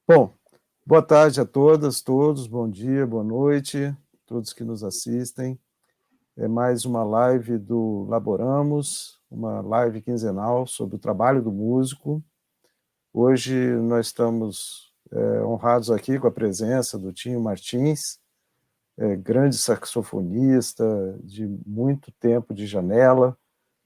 Bom, boa tarde a todas, todos, bom dia, boa noite, todos que nos assistem. É mais uma live do Laboramos, uma live quinzenal sobre o trabalho do músico. Hoje nós estamos honrados aqui com a presença do Tinho Martins, grande saxofonista de muito tempo de janela,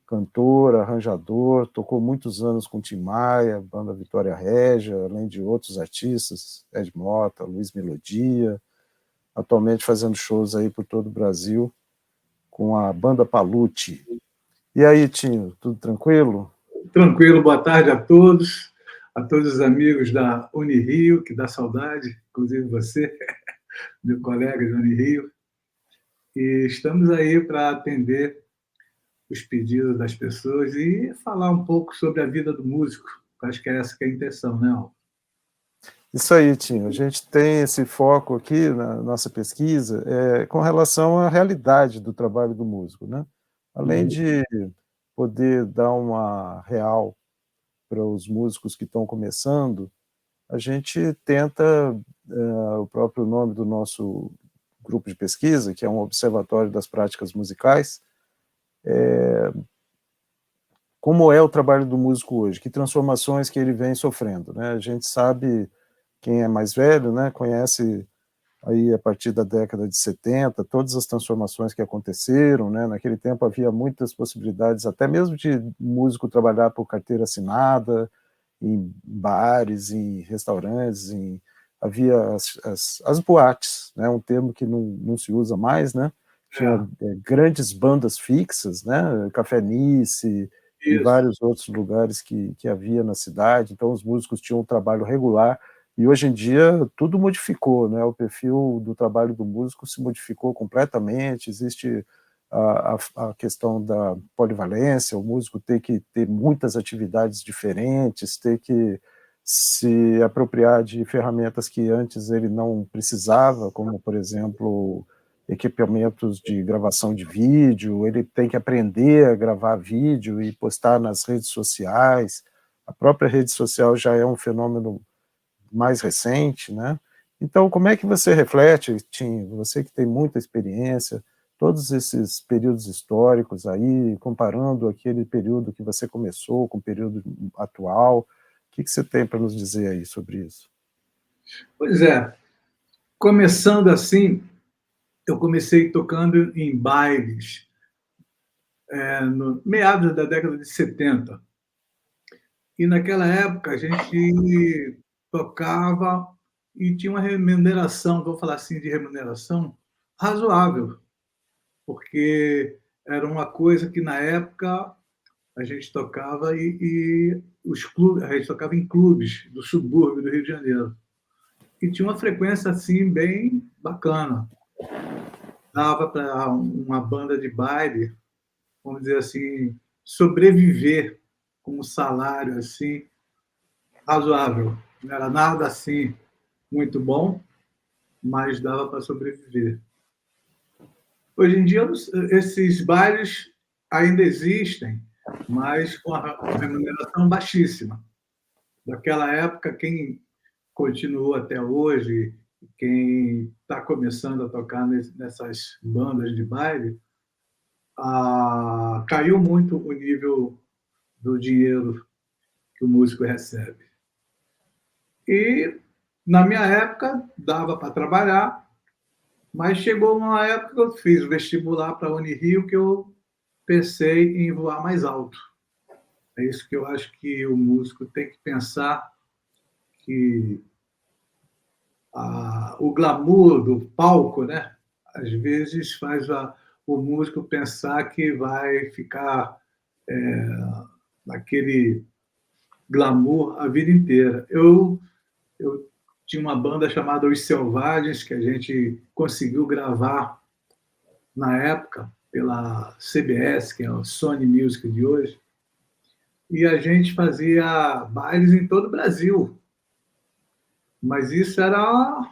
cantor, arranjador, tocou muitos anos com Tim Maia, banda Vitória Régia, além de outros artistas, Ed Mota, Luiz Melodia, atualmente fazendo shows aí por todo o Brasil com a banda Palute. E aí, Tinho, tudo tranquilo? Tranquilo, boa tarde a todos os amigos da Unirio, que dá saudade, inclusive você, meu colega de Unirio. E estamos aí para atender os pedidos das pessoas e falar um pouco sobre a vida do músico. Acho que é essa que é a intenção, né, Al? Isso aí, Tinho. A gente tem esse foco aqui na nossa pesquisa com relação à realidade do trabalho do músico, né? Além de poder dar uma real para os músicos que estão começando, a gente tenta, o próprio nome do nosso grupo de pesquisa, que é um observatório das práticas musicais, como é o trabalho do músico hoje, que transformações que ele vem sofrendo, né? A gente sabe, quem é mais velho, né, conhece aí a partir da década de 70, todas as transformações que aconteceram, né? Naquele tempo havia muitas possibilidades, até mesmo de músico trabalhar por carteira assinada, em bares, em restaurantes, havia as boates, né? Um termo que não se usa mais, né? Tinha grandes bandas fixas, né? Café Nice e Isso. vários outros lugares que havia na cidade, então os músicos tinham um trabalho regular, e hoje em dia tudo modificou, né? O perfil do trabalho do músico se modificou completamente, existe a questão da polivalência, o músico tem que ter muitas atividades diferentes, ter que se apropriar de ferramentas que antes ele não precisava, como, por exemplo, equipamentos de gravação de vídeo, ele tem que aprender a gravar vídeo e postar nas redes sociais. A própria rede social já é um fenômeno mais recente, né? Então, como é que você reflete, Tim, você que tem muita experiência, todos esses períodos históricos aí, comparando aquele período que você começou com o período atual, o que você tem para nos dizer aí sobre isso? Pois é, começando assim, eu comecei tocando em bailes, no meados da década de 70. E naquela época a gente tocava e tinha uma remuneração, vou falar assim, de remuneração razoável, porque era uma coisa que na época a gente tocava e os clubes, a gente tocava em clubes do subúrbio do Rio de Janeiro. E tinha uma frequência assim bem bacana. Dava para uma banda de baile, vamos dizer assim, sobreviver com um salário assim razoável. Não era nada assim muito bom, mas dava para sobreviver. Hoje em dia, esses bailes ainda existem, mas com a remuneração baixíssima. Daquela época, quem continuou até hoje, quem está começando a tocar nessas bandas de baile, caiu muito o nível do dinheiro que o músico recebe. E, na minha época, dava para trabalhar, mas chegou uma época que eu fiz o vestibular para a Unirio que eu pensei em voar mais alto. É isso que eu acho que o músico tem que pensar, que o glamour do palco, né, às vezes faz o músico pensar que vai ficar naquele glamour a vida inteira. Eu tinha uma banda chamada Os Selvagens, que a gente conseguiu gravar na época pela CBS, que é o Sony Music de hoje, e a gente fazia bailes em todo o Brasil. Mas isso era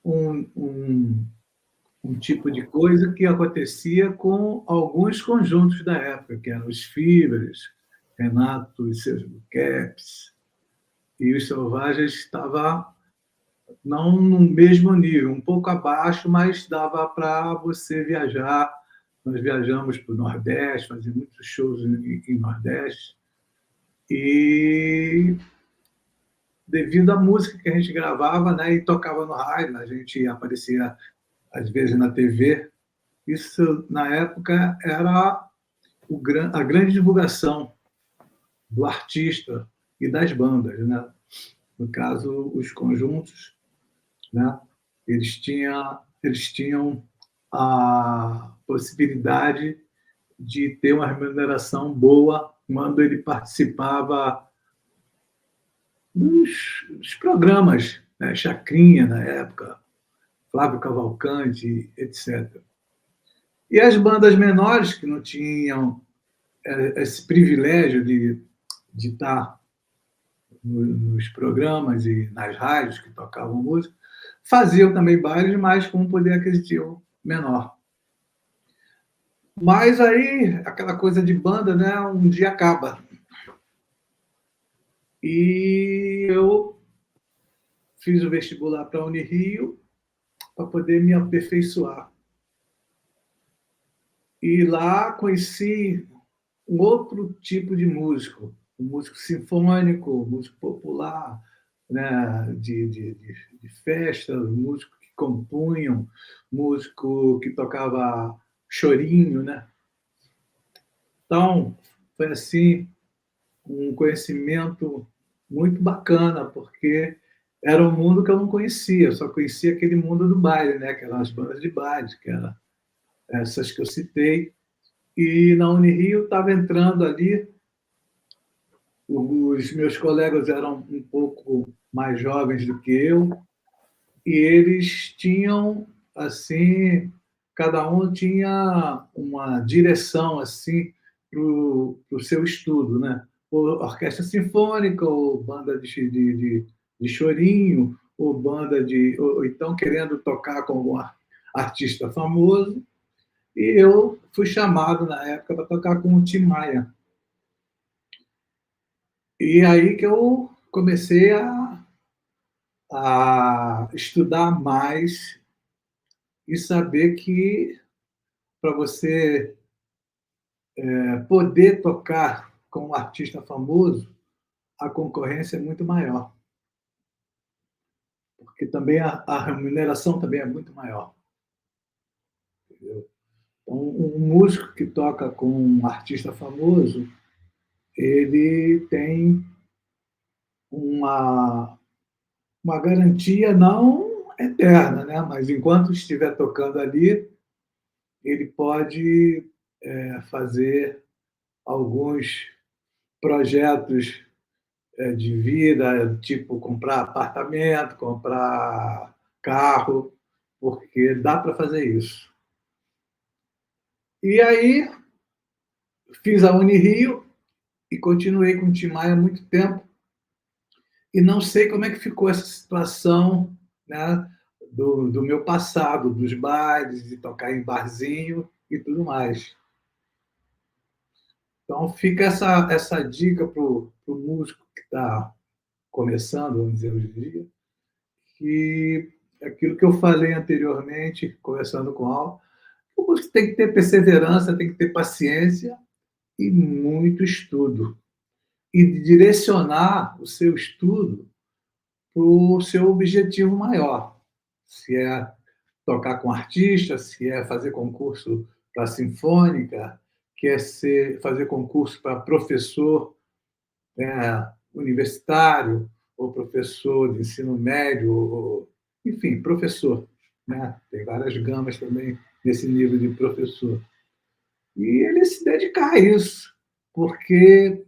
um tipo de coisa que acontecia com alguns conjuntos da época, que eram os Fibers, Renato e seus Caps, e os Selvagens estava não no mesmo nível, um pouco abaixo, mas dava para você viajar. Nós viajamos para o Nordeste, fazíamos muitos shows em Nordeste, e devido à música que a gente gravava, né, e tocava no rádio, a gente aparecia às vezes na TV. Isso, na época, era a grande divulgação do artista e das bandas, né? No caso, os conjuntos, né? Eles tinham a possibilidade de ter uma remuneração boa quando ele participava dos programas, né? Chacrinha, na época, Flávio Cavalcante, etc. E as bandas menores, que não tinham esse privilégio de estar nos programas e nas rádios que tocavam música, faziam também bailes, mas com um poder aquisitivo menor. Mas aí, aquela coisa de banda, né, um dia acaba. E eu fiz o vestibular para a Unirio para poder me aperfeiçoar. E lá conheci um outro tipo de músico, um músico sinfônico, um músico popular, né, de festa, músico que compunham, músico que tocava chorinho, né? Então, foi assim um conhecimento muito bacana, porque era um mundo que eu não conhecia, eu só conhecia aquele mundo do baile, né? Que eram as bandas de baile, que eram essas que eu citei. E na Unirio estava entrando ali, os meus colegas eram um pouco mais jovens do que eu, e eles tinham, assim, cada um tinha uma direção, assim, para o seu estudo, né? Ou orquestra sinfônica, ou banda de chorinho, ou banda ou então querendo tocar com algum artista famoso. E eu fui chamado, na época, para tocar com o Tim Maia. E aí que eu comecei a estudar mais e saber que para você poder tocar com um artista famoso, a concorrência é muito maior, porque também a remuneração também é muito maior. Entendeu? Então, um músico que toca com um artista famoso, ele tem uma, uma garantia não eterna, né? Mas enquanto estiver tocando ali, ele pode fazer alguns projetos de vida, tipo comprar apartamento, comprar carro, porque dá para fazer isso. E aí fiz a Unirio e continuei com o Tim Maia há muito tempo, e não sei como é que ficou essa situação, né, do meu passado, dos bailes, de tocar em barzinho e tudo mais. Então fica essa dica para o músico que está começando, vamos dizer, hoje em dia, que aquilo que eu falei anteriormente, conversando com o Al, o músico tem que ter perseverança, tem que ter paciência e muito estudo. E direcionar o seu estudo para o seu objetivo maior. Se é tocar com artista, se é fazer concurso para sinfônica, quer fazer concurso para professor universitário, ou professor de ensino médio, enfim, professor. Né? Tem várias gamas também nesse nível de professor. E ele se dedicar a isso, porque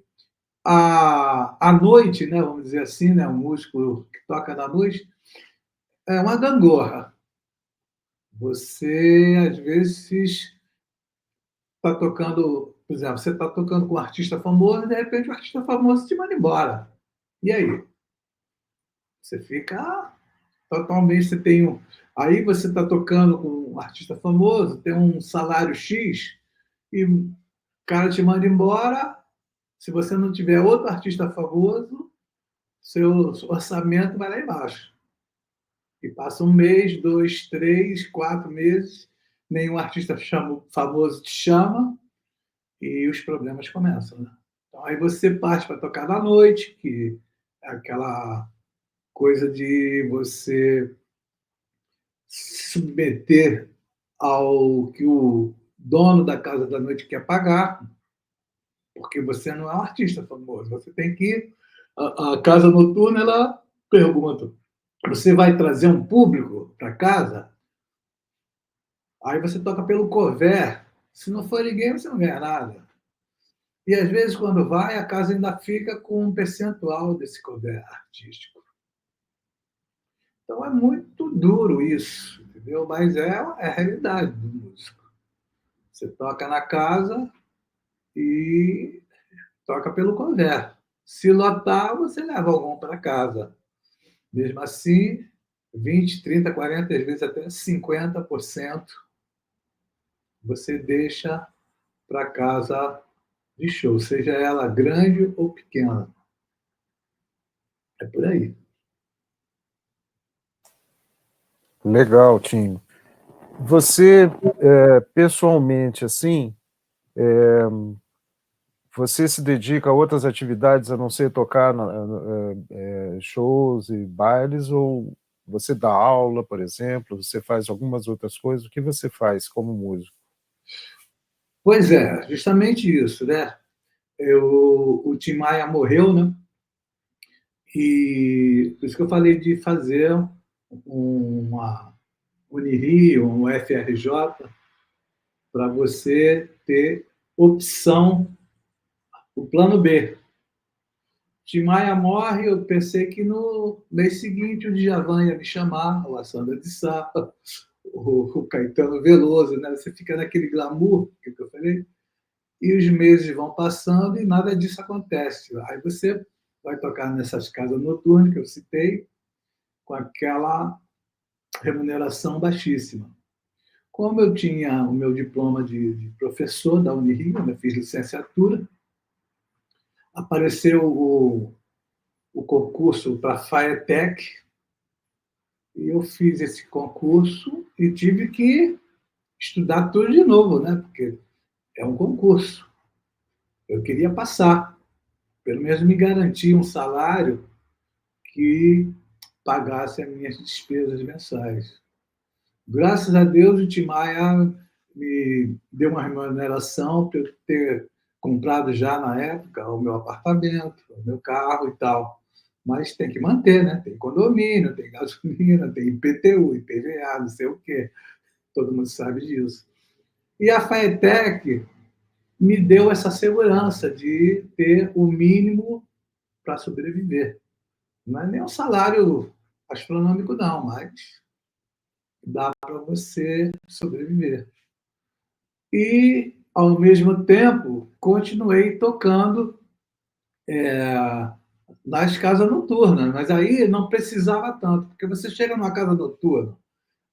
a noite, né, vamos dizer assim, né, um músico que toca na noite, é uma gangorra. Você, às vezes, está tocando, por exemplo, você está tocando com um artista famoso e, de repente, o artista famoso te manda embora. E aí? Você fica totalmente, você tem aí você está tocando com um artista famoso, tem um salário X, e o cara te manda embora. Se você não tiver outro artista famoso, seu orçamento vai lá embaixo. E passa 1 mês, 2, 3, 4 meses, nenhum artista famoso te chama e os problemas começam, né? Então, aí você parte para tocar na noite, que é aquela coisa de você se submeter ao que o dono da casa da noite quer pagar, porque você não é um artista famoso. Você tem que... A casa noturna, ela pergunta: você vai trazer um público para casa? Aí você toca pelo cover. Se não for ninguém, você não ganha nada. E, às vezes, quando vai, a casa ainda fica com um percentual desse cover artístico. Então, é muito duro isso, entendeu? Mas é a realidade do músico. Você toca na casa e toca pelo cover. Se lotar, você leva algum para casa. Mesmo assim, 20, 30, 40, às vezes até 50% você deixa para casa de show, seja ela grande ou pequena. É por aí. Legal, Tim. Você, pessoalmente, assim, você se dedica a outras atividades a não ser tocar shows e bailes, ou você dá aula, por exemplo, você faz algumas outras coisas? O que você faz como músico? Pois é, justamente isso, né? O Tim Maia morreu, né? E por isso que eu falei de fazer uma Unirio, um FRJ, para você ter opção, o plano B. Tim Maia morre, eu pensei que no mês seguinte o Djavan ia me chamar, o Sandra de Sá, o Caetano Veloso, né? Você fica naquele glamour que eu falei, e os meses vão passando e nada disso acontece. Aí você vai tocar nessas casas noturnas que eu citei, com aquela remuneração baixíssima. Como eu tinha o meu diploma de professor da Unirio, eu fiz licenciatura, apareceu o concurso para a FAETEC, e eu fiz esse concurso e tive que estudar tudo de novo, né? Porque é um concurso. Eu queria passar, pelo menos me garantir um salário que pagasse as minhas despesas mensais. Graças a Deus, o Tim Maia me deu uma remuneração para eu ter comprado já na época o meu apartamento, o meu carro e tal. Mas tem que manter, né? Tem condomínio, tem gasolina, tem IPTU, IPVA, não sei o quê. Todo mundo sabe disso. E a FAETEC me deu essa segurança de ter o mínimo para sobreviver. Não é nem um salário astronômico, não, mas dá para você sobreviver. E, ao mesmo tempo, continuei tocando nas casas noturnas, mas aí não precisava tanto, porque você chega numa casa noturna,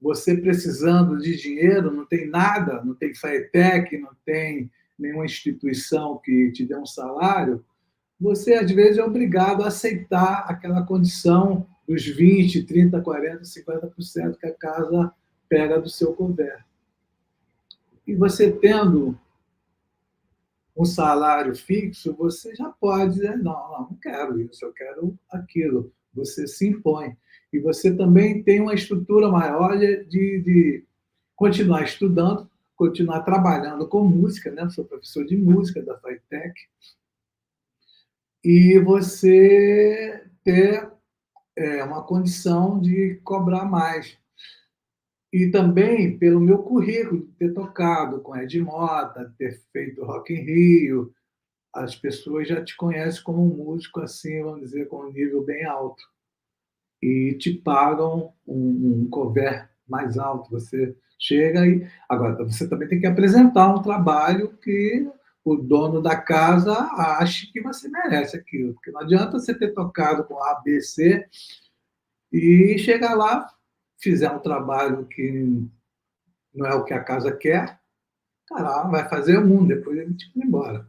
você precisando de dinheiro, não tem nada, não tem FAETEC, não tem nenhuma instituição que te dê um salário, você, às vezes, é obrigado a aceitar aquela condição dos 20, 30, 40, 50% que a casa pega do seu couvert. E você tendo um salário fixo, você já pode dizer: não quero isso, eu quero aquilo. Você se impõe. E você também tem uma estrutura maior de continuar estudando, continuar trabalhando com música, né? Eu sou professor de música da FATEC, e você ter uma condição de cobrar mais. E também pelo meu currículo, ter tocado com Ed Mota, ter feito Rock in Rio, as pessoas já te conhecem como um músico, assim, vamos dizer, com um nível bem alto. E te pagam um cover mais alto. Você chega e... Agora, você também tem que apresentar um trabalho que o dono da casa ache que você merece aquilo. Porque não adianta você ter tocado com A, B, C e chegar lá, fizer um trabalho que não é o que a casa quer, cara, vai fazer o mundo, depois ele te vai embora.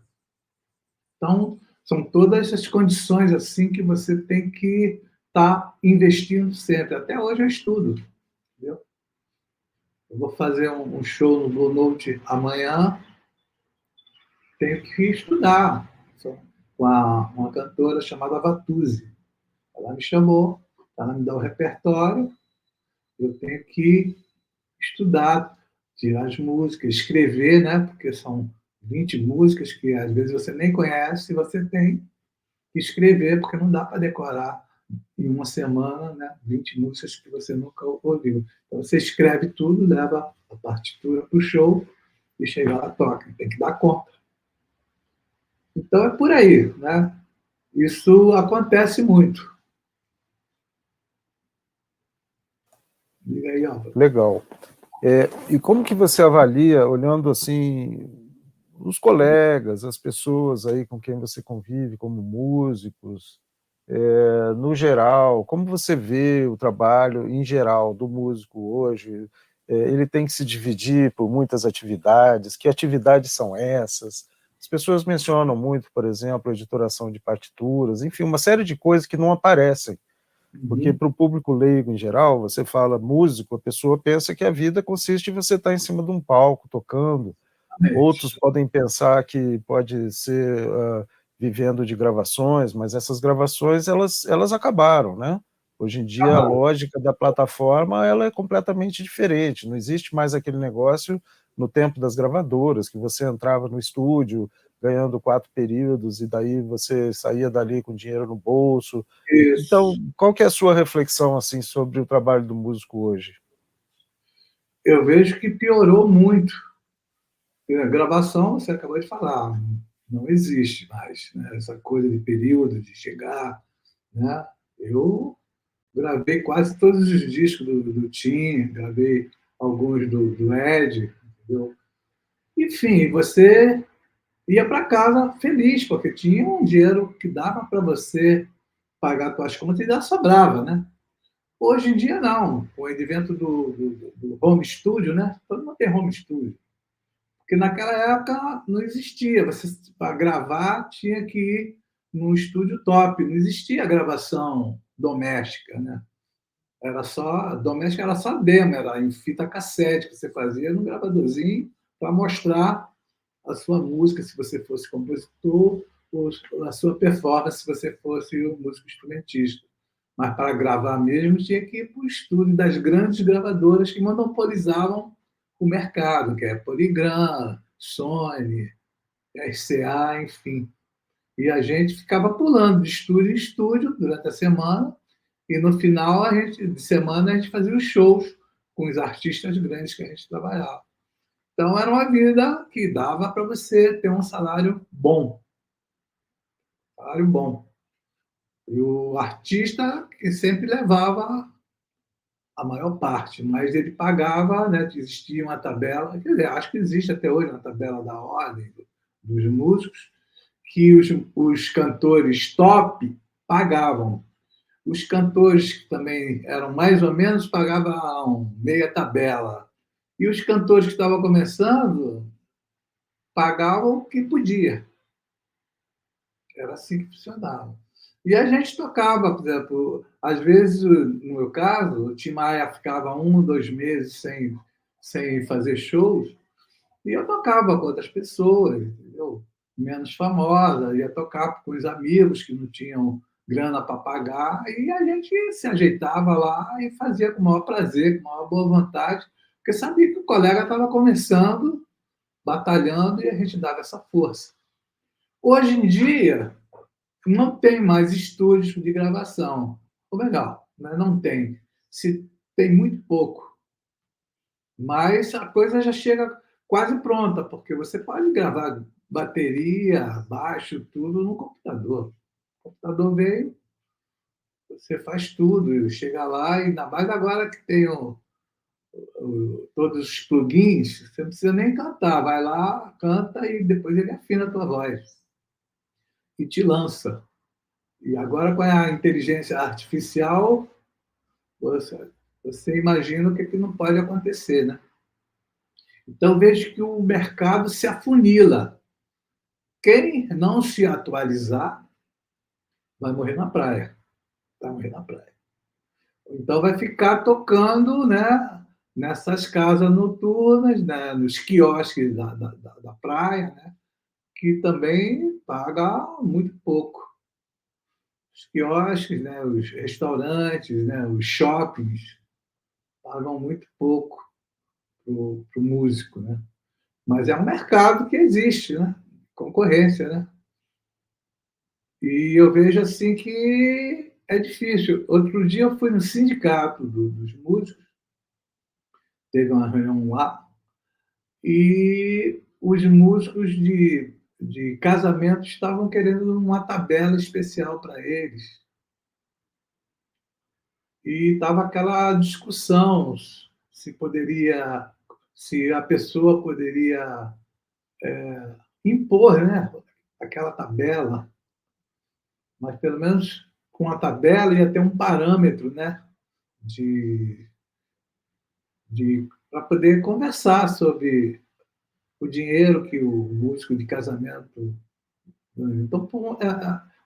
Então, são todas essas condições assim que você tem que estar investindo sempre. Até hoje eu estudo, entendeu? Eu vou fazer um show no Blue Note amanhã, tenho que estudar. Com uma cantora chamada Vatuzzi. Ela me chamou, ela me dá o repertório, eu tenho que estudar, tirar as músicas, escrever, né? Porque são 20 músicas que às vezes você nem conhece, e você tem que escrever, porque não dá para decorar em uma semana, né? 20 músicas que você nunca ouviu. Então você escreve tudo, leva a partitura para o show e chega lá, toca. Tem que dar conta. Então é por aí, né? Isso acontece muito. Diga aí, Álvaro. Legal. E como que você avalia, olhando assim, os colegas, as pessoas aí com quem você convive como músicos, no geral, como você vê o trabalho em geral do músico hoje? Ele tem que se dividir por muitas atividades, que atividades são essas? As pessoas mencionam muito, por exemplo, a editoração de partituras, enfim, uma série de coisas que não aparecem. Porque para o público leigo em geral, você fala músico, a pessoa pensa que a vida consiste em você estar em cima de um palco tocando. Outros podem pensar que pode ser vivendo de gravações, mas essas gravações elas acabaram, né? Hoje em dia a lógica da plataforma ela é completamente diferente. Não existe mais aquele negócio no tempo das gravadoras que você entrava no estúdio ganhando 4 períodos e daí você saía dali com dinheiro no bolso. Então, Isso. qual que é a sua reflexão assim sobre o trabalho do músico hoje? Eu vejo que piorou muito. A gravação, você acabou de falar, não existe mais, né? Essa coisa de período, de chegar, né? Eu gravei quase todos os discos do Tim, gravei alguns do Ed, entendeu? Enfim, você ia para casa feliz, porque tinha um dinheiro que dava para você pagar suas contas e ainda sobrava, né? Hoje em dia, não. Com o advento do home studio, né? Todo mundo tem home studio. Porque naquela época não existia. Você, para gravar, tinha que ir num estúdio top. Não existia gravação doméstica, né? Era só, doméstica era só demo, era em fita cassete que você fazia no gravadorzinho para mostrar a sua música, se você fosse compositor, ou a sua performance, se você fosse um músico instrumentista. Mas para gravar mesmo, tinha que ir para o estúdio das grandes gravadoras que monopolizavam o mercado, que é Polygram, Sony, RCA, enfim. E a gente ficava pulando de estúdio em estúdio durante a semana, e no final de semana a gente fazia os shows com os artistas grandes que a gente trabalhava. Então era uma vida que dava para você ter um salário bom. Salário bom. E o artista que sempre levava a maior parte, mas ele pagava, né, existia uma tabela, quer dizer, acho que existe até hoje uma tabela da ordem dos músicos, que os cantores top pagavam. Os cantores que também eram mais ou menos pagavam meia tabela. E os cantores que estavam começando pagavam o que podia. Era assim que funcionava. E a gente tocava, por exemplo, às vezes, no meu caso, o Tim Maia ficava 2 meses sem fazer shows, e eu tocava com outras pessoas, entendeu? Menos famosas, ia tocar com os amigos que não tinham grana para pagar, e a gente se ajeitava lá e fazia com o maior prazer, com a maior boa vontade, porque sabia que o colega estava começando, batalhando, e a gente dava essa força. Hoje em dia, não tem mais estúdios de gravação. Legal, né? Não tem. Se tem muito pouco. Mas a coisa já chega quase pronta, porque você pode gravar bateria, baixo, tudo no computador. O computador veio, você faz tudo, chega lá, e ainda mais agora que tem todos os plugins, você não precisa nem cantar, vai lá, canta e depois ele afina a tua voz e te lança. E agora, com a inteligência artificial, você imagina o que não pode acontecer, né? Então, vejo que o mercado se afunila. Quem não se atualizar vai morrer na praia. Está morrendo na praia. Então vai ficar tocando, né, nessas casas noturnas, né, nos quiosques da praia, né, que também paga muito pouco. Os quiosques, né, os restaurantes, né, os shoppings pagam muito pouco para o músico, né? Mas é um mercado que existe, né? Concorrência, né? E eu vejo assim que é difícil. Outro dia eu fui no sindicato dos músicos, teve uma reunião lá, e os músicos de casamento estavam querendo uma tabela especial para eles. E estava aquela discussão se poderia, se a pessoa poderia impor, né, aquela tabela, mas pelo menos com a tabela ia ter um parâmetro, né, de, para poder conversar sobre o dinheiro que o músico de casamento ganha. Então,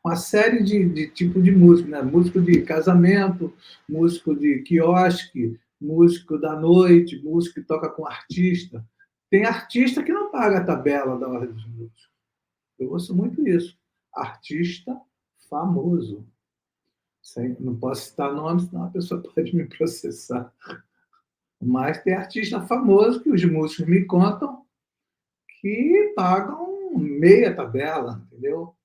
uma série de tipo de músico, né? Músico de casamento, músico de quiosque, músico da noite, músico que toca com artista. Tem artista que não paga a tabela da Ordem dos Músicos. Eu ouço muito isso. Artista famoso. Não posso citar nomes, senão a pessoa pode me processar. Mas tem artista famoso que os músicos me contam que pagam meia tabela, entendeu?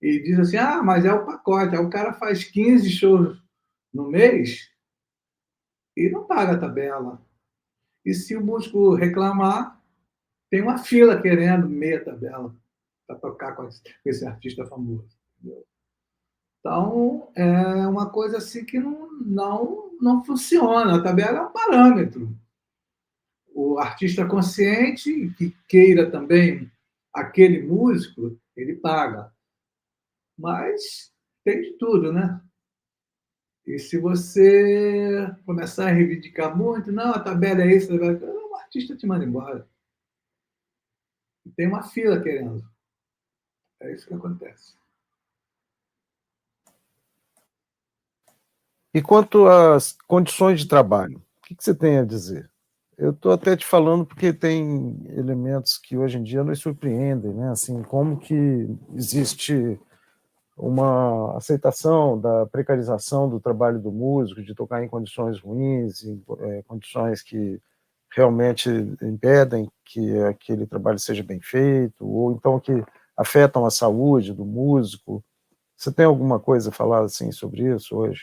E diz assim, mas é o pacote. Aí o cara faz 15 shows no mês e não paga a tabela. E se o músico reclamar, tem uma fila querendo meia tabela para tocar com esse artista famoso. Entendeu? Então, é uma coisa assim que não funciona. A tabela é um parâmetro. O artista consciente, que queira também aquele músico, ele paga. Mas tem de tudo, né? E se você começar a reivindicar muito, não, a tabela é isso, o artista te manda embora. E tem uma fila querendo. É isso que acontece. E quanto às condições de trabalho, o que você tem a dizer? Eu estou até te falando porque tem elementos que hoje em dia nos surpreendem, né? Assim, como que existe uma aceitação da precarização do trabalho do músico, de tocar em condições ruins, em condições que realmente impedem que aquele trabalho seja bem feito, ou então que afetam a saúde do músico. Você tem alguma coisa a falar assim sobre isso hoje?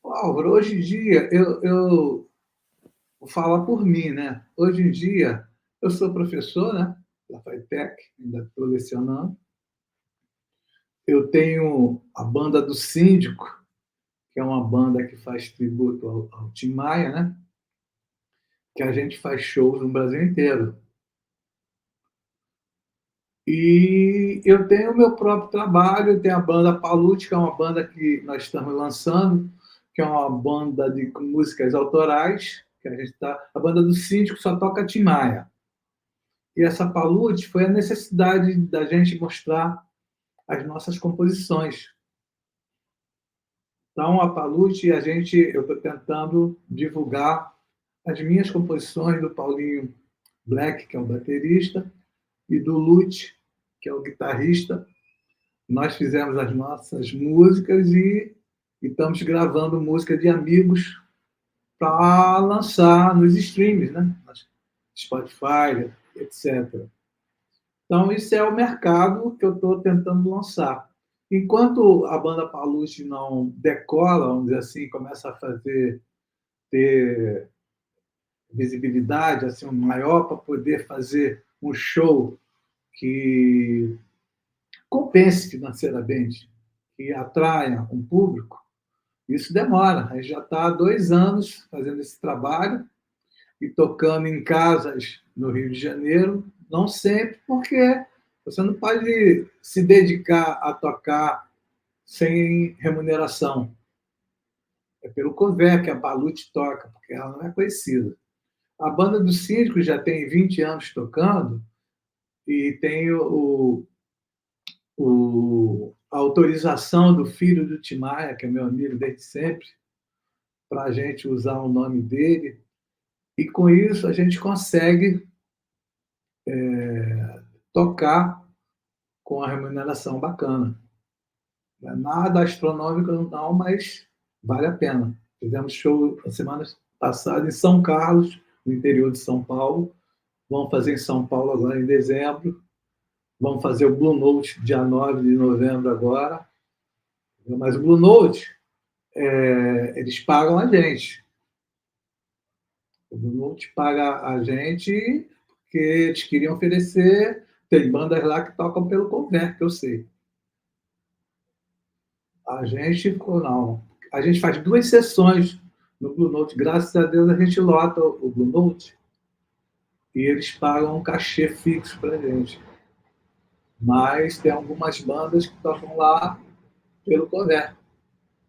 Álvaro, hoje em dia, eu vou falar por mim, né? Hoje em dia, eu sou professor, né? Da FATEC, ainda estou lecionando. Eu tenho a banda do Síndico, que é uma banda que faz tributo ao Tim Maia, né? Que a gente faz shows no Brasil inteiro. E eu tenho o meu próprio trabalho, eu tenho a banda Palute, que é uma banda que nós estamos lançando, que é uma banda de músicas autorais, que a gente tá, a banda do Síndico só toca Tim Maia. E essa Palute foi a necessidade da gente mostrar as nossas composições. Então, a Palute, eu estou tentando divulgar as minhas composições do Paulinho Black, que é o baterista, e do Lute, que é o guitarrista. Nós fizemos as nossas músicas e estamos gravando música de amigos para lançar nos streams, né? Spotify, etc. Então, isso é o mercado que eu estou tentando lançar. Enquanto a banda Paluche não decola, vamos dizer assim, começa a ter visibilidade assim, maior para poder fazer um show que compense financeiramente, que atraia um público, isso demora. A gente já está há 2 anos fazendo esse trabalho e tocando em casas no Rio de Janeiro, não sempre, porque você não pode se dedicar a tocar sem remuneração. É pelo cover que a Balute toca, porque ela não é conhecida. A banda do Síndico já tem 20 anos tocando e tem o a autorização do filho do Tim Maia, que é meu amigo desde sempre, para a gente usar o nome dele. E com isso a gente consegue tocar com a remuneração bacana. Não é nada astronômico, não, mas vale a pena. Fizemos show na semana passada em São Carlos, no interior de São Paulo. Vamos fazer em São Paulo agora em dezembro. Vamos fazer o Blue Note dia 9 de novembro agora. Mas o Blue Note, eles pagam a gente. O Blue Note paga a gente porque eles queriam oferecer. Tem bandas lá que tocam pelo Convert, que eu sei. A gente, não. A gente faz 2 sessões no Blue Note. Graças a Deus a gente lota o Blue Note e eles pagam um cachê fixo para a gente. Mas tem algumas bandas que tocam lá pelo Convert.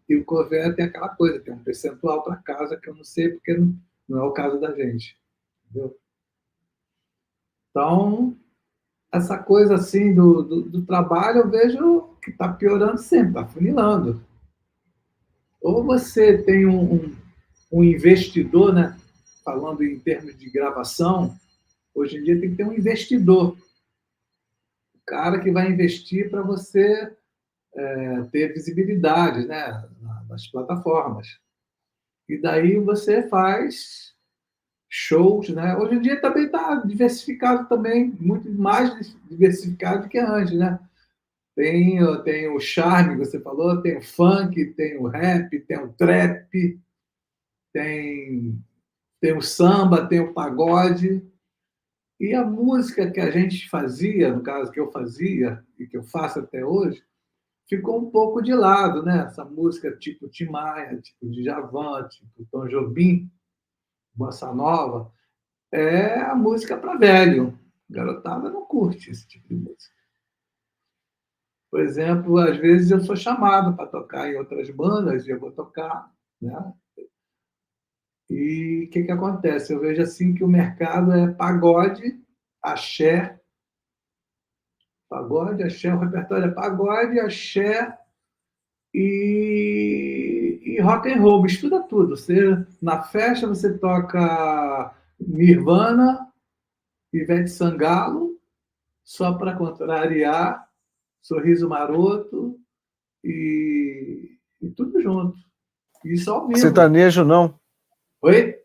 E o Convert tem aquela coisa, tem um percentual para casa que eu não sei porque não é o caso da gente. Entendeu? Então, essa coisa assim do trabalho eu vejo que está piorando sempre, está funilando. Ou você tem um investidor, né? Falando em termos de gravação, hoje em dia tem que ter um investidor, o cara que vai investir para você ter visibilidade, né? Nas plataformas. E daí você faz shows, né? Hoje em dia também está diversificado também, muito mais diversificado que antes, né? Tem o charme que você falou, tem o funk, tem o rap, tem o trap, tem o samba, tem o pagode. E a música que a gente fazia, no caso que eu fazia e que eu faço até hoje, ficou um pouco de lado, né? Essa música tipo Tim Maia, tipo Djavan, tipo Tom Jobim, Bossa Nova, é a música para velho. A garotada não curte esse tipo de música. Por exemplo, às vezes eu sou chamado para tocar em outras bandas e eu vou tocar, né? E o que acontece? Eu vejo assim que o mercado é pagode, axé, o repertório é pagode, axé e rock and roll, mistura tudo. Na festa você toca Nirvana, Ivete Sangalo, só para contrariar, Sorriso Maroto e tudo junto. Isso ao vivo. Sertanejo não? Oi?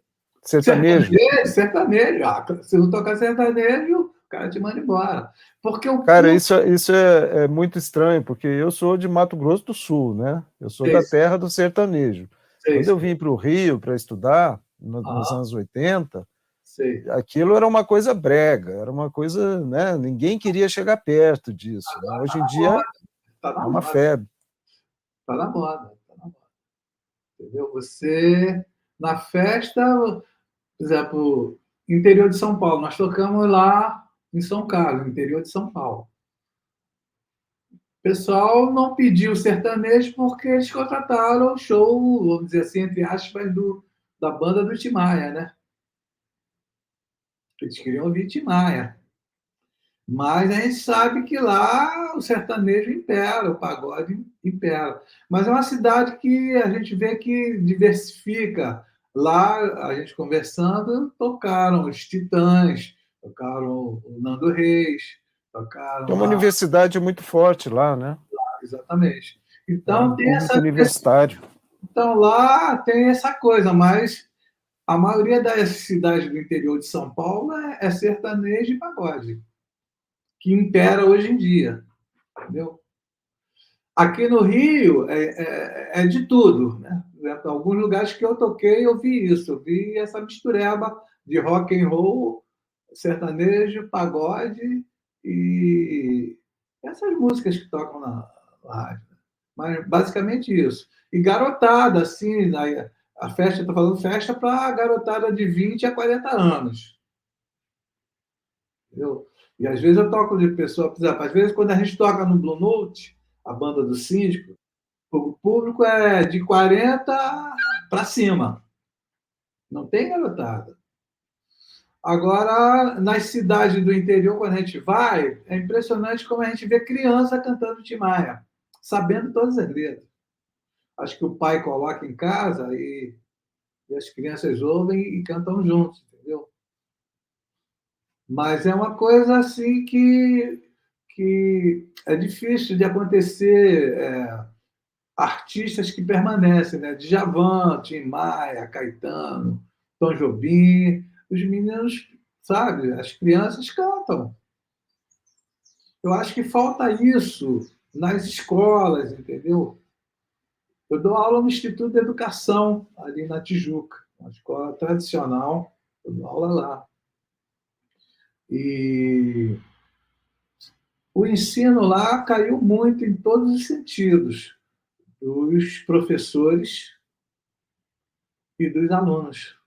Sertanejo? Sertanejo. Ah, se não tocar sertanejo, o cara te manda embora. Porque o Cara, isso é muito estranho, porque eu sou de Mato Grosso do Sul, né? Eu sou da terra do sertanejo. Quando eu vim para o Rio para estudar, nos anos 80, aquilo era uma coisa brega, era uma coisa, né? Ninguém queria chegar perto disso. Né? Hoje em dia é uma febre. Está na moda, está na moda. Entendeu? Você, na festa, por exemplo, interior de São Paulo, nós tocamos lá em São Carlos, interior de São Paulo. O pessoal não pediu sertanejo porque eles contrataram o show, vamos dizer assim, entre aspas, da banda do Tim Maia, né? Eles queriam ouvir Tim Maia. Mas a gente sabe que lá o sertanejo impera, o pagode impera. Mas é uma cidade que a gente vê que diversifica. Lá, a gente conversando, tocaram os Titãs, tocaram o Nando Reis, tocaram Tem uma universidade muito forte lá, né? Exatamente. Então, tem essa universitário. Então, lá tem essa coisa, mas a maioria das cidades do interior de São Paulo é sertanejo e pagode, que impera hoje em dia. Entendeu? Aqui no Rio é de tudo. Né? Em alguns lugares que eu toquei, eu vi isso. Eu vi essa mistureba de rock and roll, sertanejo, pagode e essas músicas que tocam na rádio. Mas basicamente isso. E garotada, assim, a festa, estou falando festa para garotada de 20 a 40 anos. Entendeu? E às vezes eu toco de pessoa, por exemplo, às vezes quando a gente toca no Blue Note, a banda do Síndico, o público é de 40 para cima. Não tem garotada. Agora, nas cidades do interior, quando a gente vai, é impressionante como a gente vê criança cantando Tim Maia. sabendo todas as letras. Acho que o pai coloca em casa e as crianças ouvem e cantam juntos, entendeu? Mas é uma coisa assim que é difícil de acontecer. Artistas que permanecem, né? Djavan, Tim Maia, Caetano, Tom Jobim, os meninos, sabe, as crianças cantam. Eu acho que falta isso nas escolas, entendeu? Eu dou aula no Instituto de Educação, ali na Tijuca, uma escola tradicional, eu dou aula lá. E o ensino lá caiu muito em todos os sentidos, dos professores e dos alunos.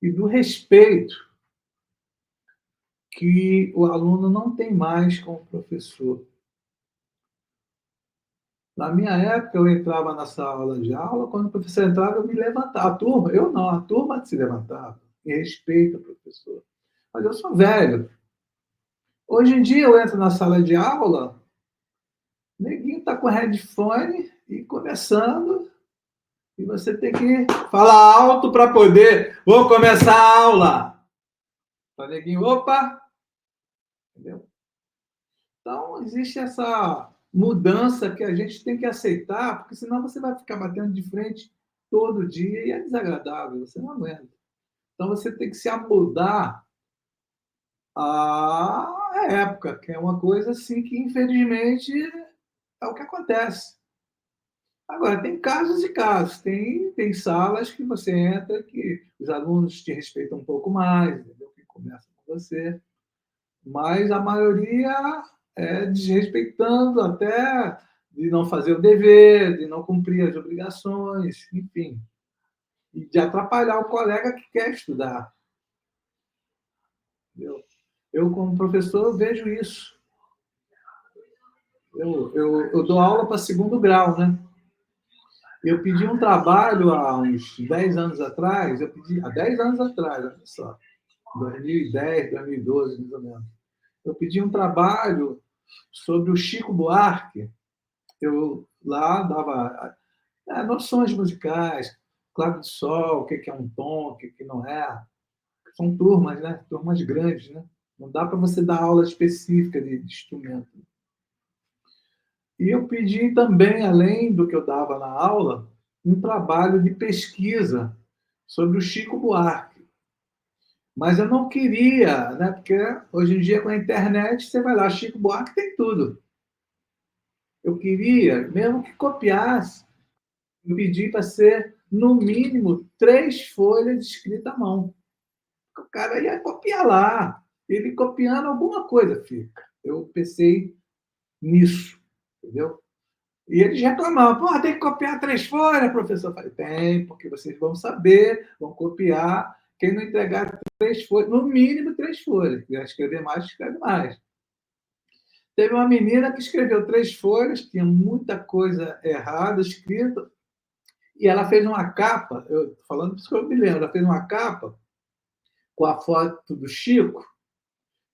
E do respeito que o aluno não tem mais com o professor. Na minha época, eu entrava na sala de aula, quando o professor entrava, eu me levantava. A turma, eu não, a turma se levantava, em respeito ao professor. Mas eu sou velho. Hoje em dia, eu entro na sala de aula, o neguinho está com headphone e conversando, e você tem que falar alto para poder. Vou começar a aula. O neguinho, opa! Entendeu? Então, existe essa mudança que a gente tem que aceitar, porque senão você vai ficar batendo de frente todo dia e é desagradável, você não aguenta. Então, você tem que se amoldar à época, que é uma coisa assim que, infelizmente, é o que acontece. Agora, tem casos e casos. Tem salas que você entra que os alunos te respeitam um pouco mais, entendeu? Que conversam com você. Mas a maioria desrespeitando até de não fazer o dever, de não cumprir as obrigações, enfim, e de atrapalhar o colega que quer estudar. Eu como professor, vejo isso. Eu dou aula para segundo grau, né? Eu pedi um trabalho há uns 10 anos atrás, há 10 anos atrás, olha só, 2010, 2012, mais ou menos. Eu pedi um trabalho sobre o Chico Buarque. Eu lá dava noções musicais, claro de sol, o que é um tom, o que não é. São turmas, né? Turmas grandes, né? Não dá para você dar aula específica de instrumento. E eu pedi também, além do que eu dava na aula, um trabalho de pesquisa sobre o Chico Buarque. Mas eu não queria, né? Porque hoje em dia, com a internet, você vai lá, Chico Buarque tem tudo. Eu queria, mesmo que copiasse, eu pedi para ser, no mínimo, 3 folhas de escrita à mão. O cara ia copiar lá. Ele copiando alguma coisa fica. Eu pensei nisso, entendeu? E eles reclamavam, pô, tem que copiar 3 folhas, professor. Eu falei, tem, porque vocês vão saber, vão copiar. Quem não entregar 3 folhas, no mínimo 3 folhas. Se quiser escrever mais, escreve mais. Teve uma menina que escreveu 3 folhas, tinha muita coisa errada escrita, e ela fez uma capa, eu falando isso que eu me lembro, ela fez uma capa com a foto do Chico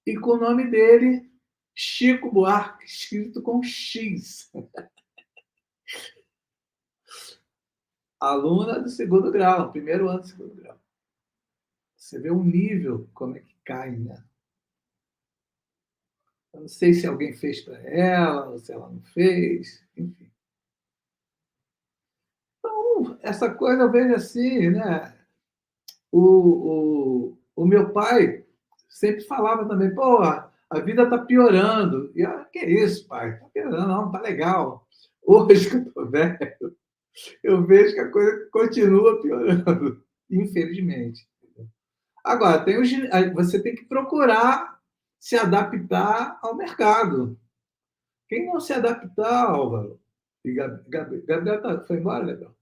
e com o nome dele, Chico Buarque, escrito com X. Aluna do segundo grau, primeiro ano do segundo grau. Você vê o nível, como é que cai, né? Eu não sei se alguém fez para ela, ou se ela não fez, enfim. Então, essa coisa eu vejo assim, né? O meu pai sempre falava também, pô, a vida está piorando. E eu, que isso, pai? Está piorando, não, está legal. Hoje que eu estou velho, eu vejo que a coisa continua piorando, infelizmente. Agora, você tem que procurar se adaptar ao mercado. Quem não se adaptar, Álvaro, e Gabriel foi embora, Gabriel?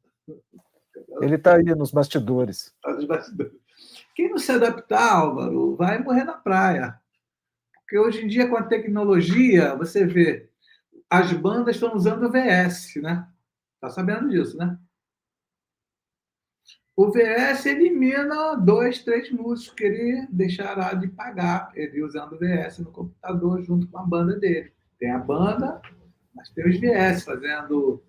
Ele está aí nos bastidores. Tá nos bastidores. Quem não se adaptar, Álvaro, vai morrer na praia. Porque hoje em dia, com a tecnologia, você vê, as bandas estão usando o VS, né? Está sabendo disso, né? O VS elimina 2, 3 músicos que ele deixará de pagar, ele usando o VS no computador junto com a banda dele. Tem a banda Mas tem os VS fazendo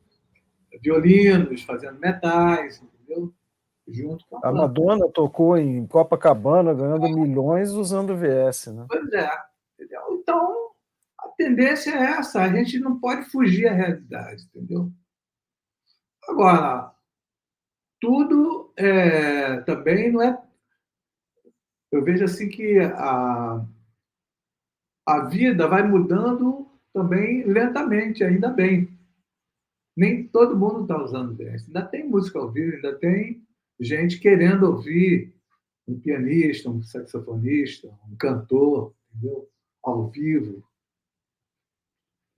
violinos, fazendo metais, entendeu? Junto com a A banda. Madonna tocou em Copacabana ganhando milhões usando VS, né? Pois é. Entendeu? Então, a tendência é essa, a gente não pode fugir à realidade, entendeu? Agora, tudo também não é. Eu vejo assim que a vida vai mudando também lentamente, ainda bem. Nem todo mundo está usando dance. Ainda tem música ao vivo, ainda tem gente querendo ouvir um pianista, um saxofonista, um cantor, entendeu? Ao vivo,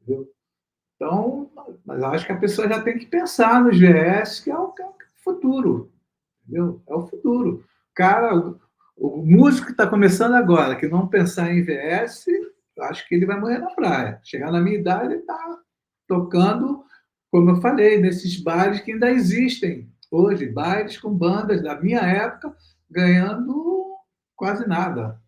entendeu? Então, mas eu acho que a pessoa já tem que pensar nos GS, que é o futuro, entendeu? É o futuro. Cara, o músico que está começando agora, que não pensar em VS, eu acho que ele vai morrer na praia. Chegar na minha idade, ele está tocando, como eu falei, nesses bares que ainda existem hoje, bares com bandas da minha época, ganhando quase nada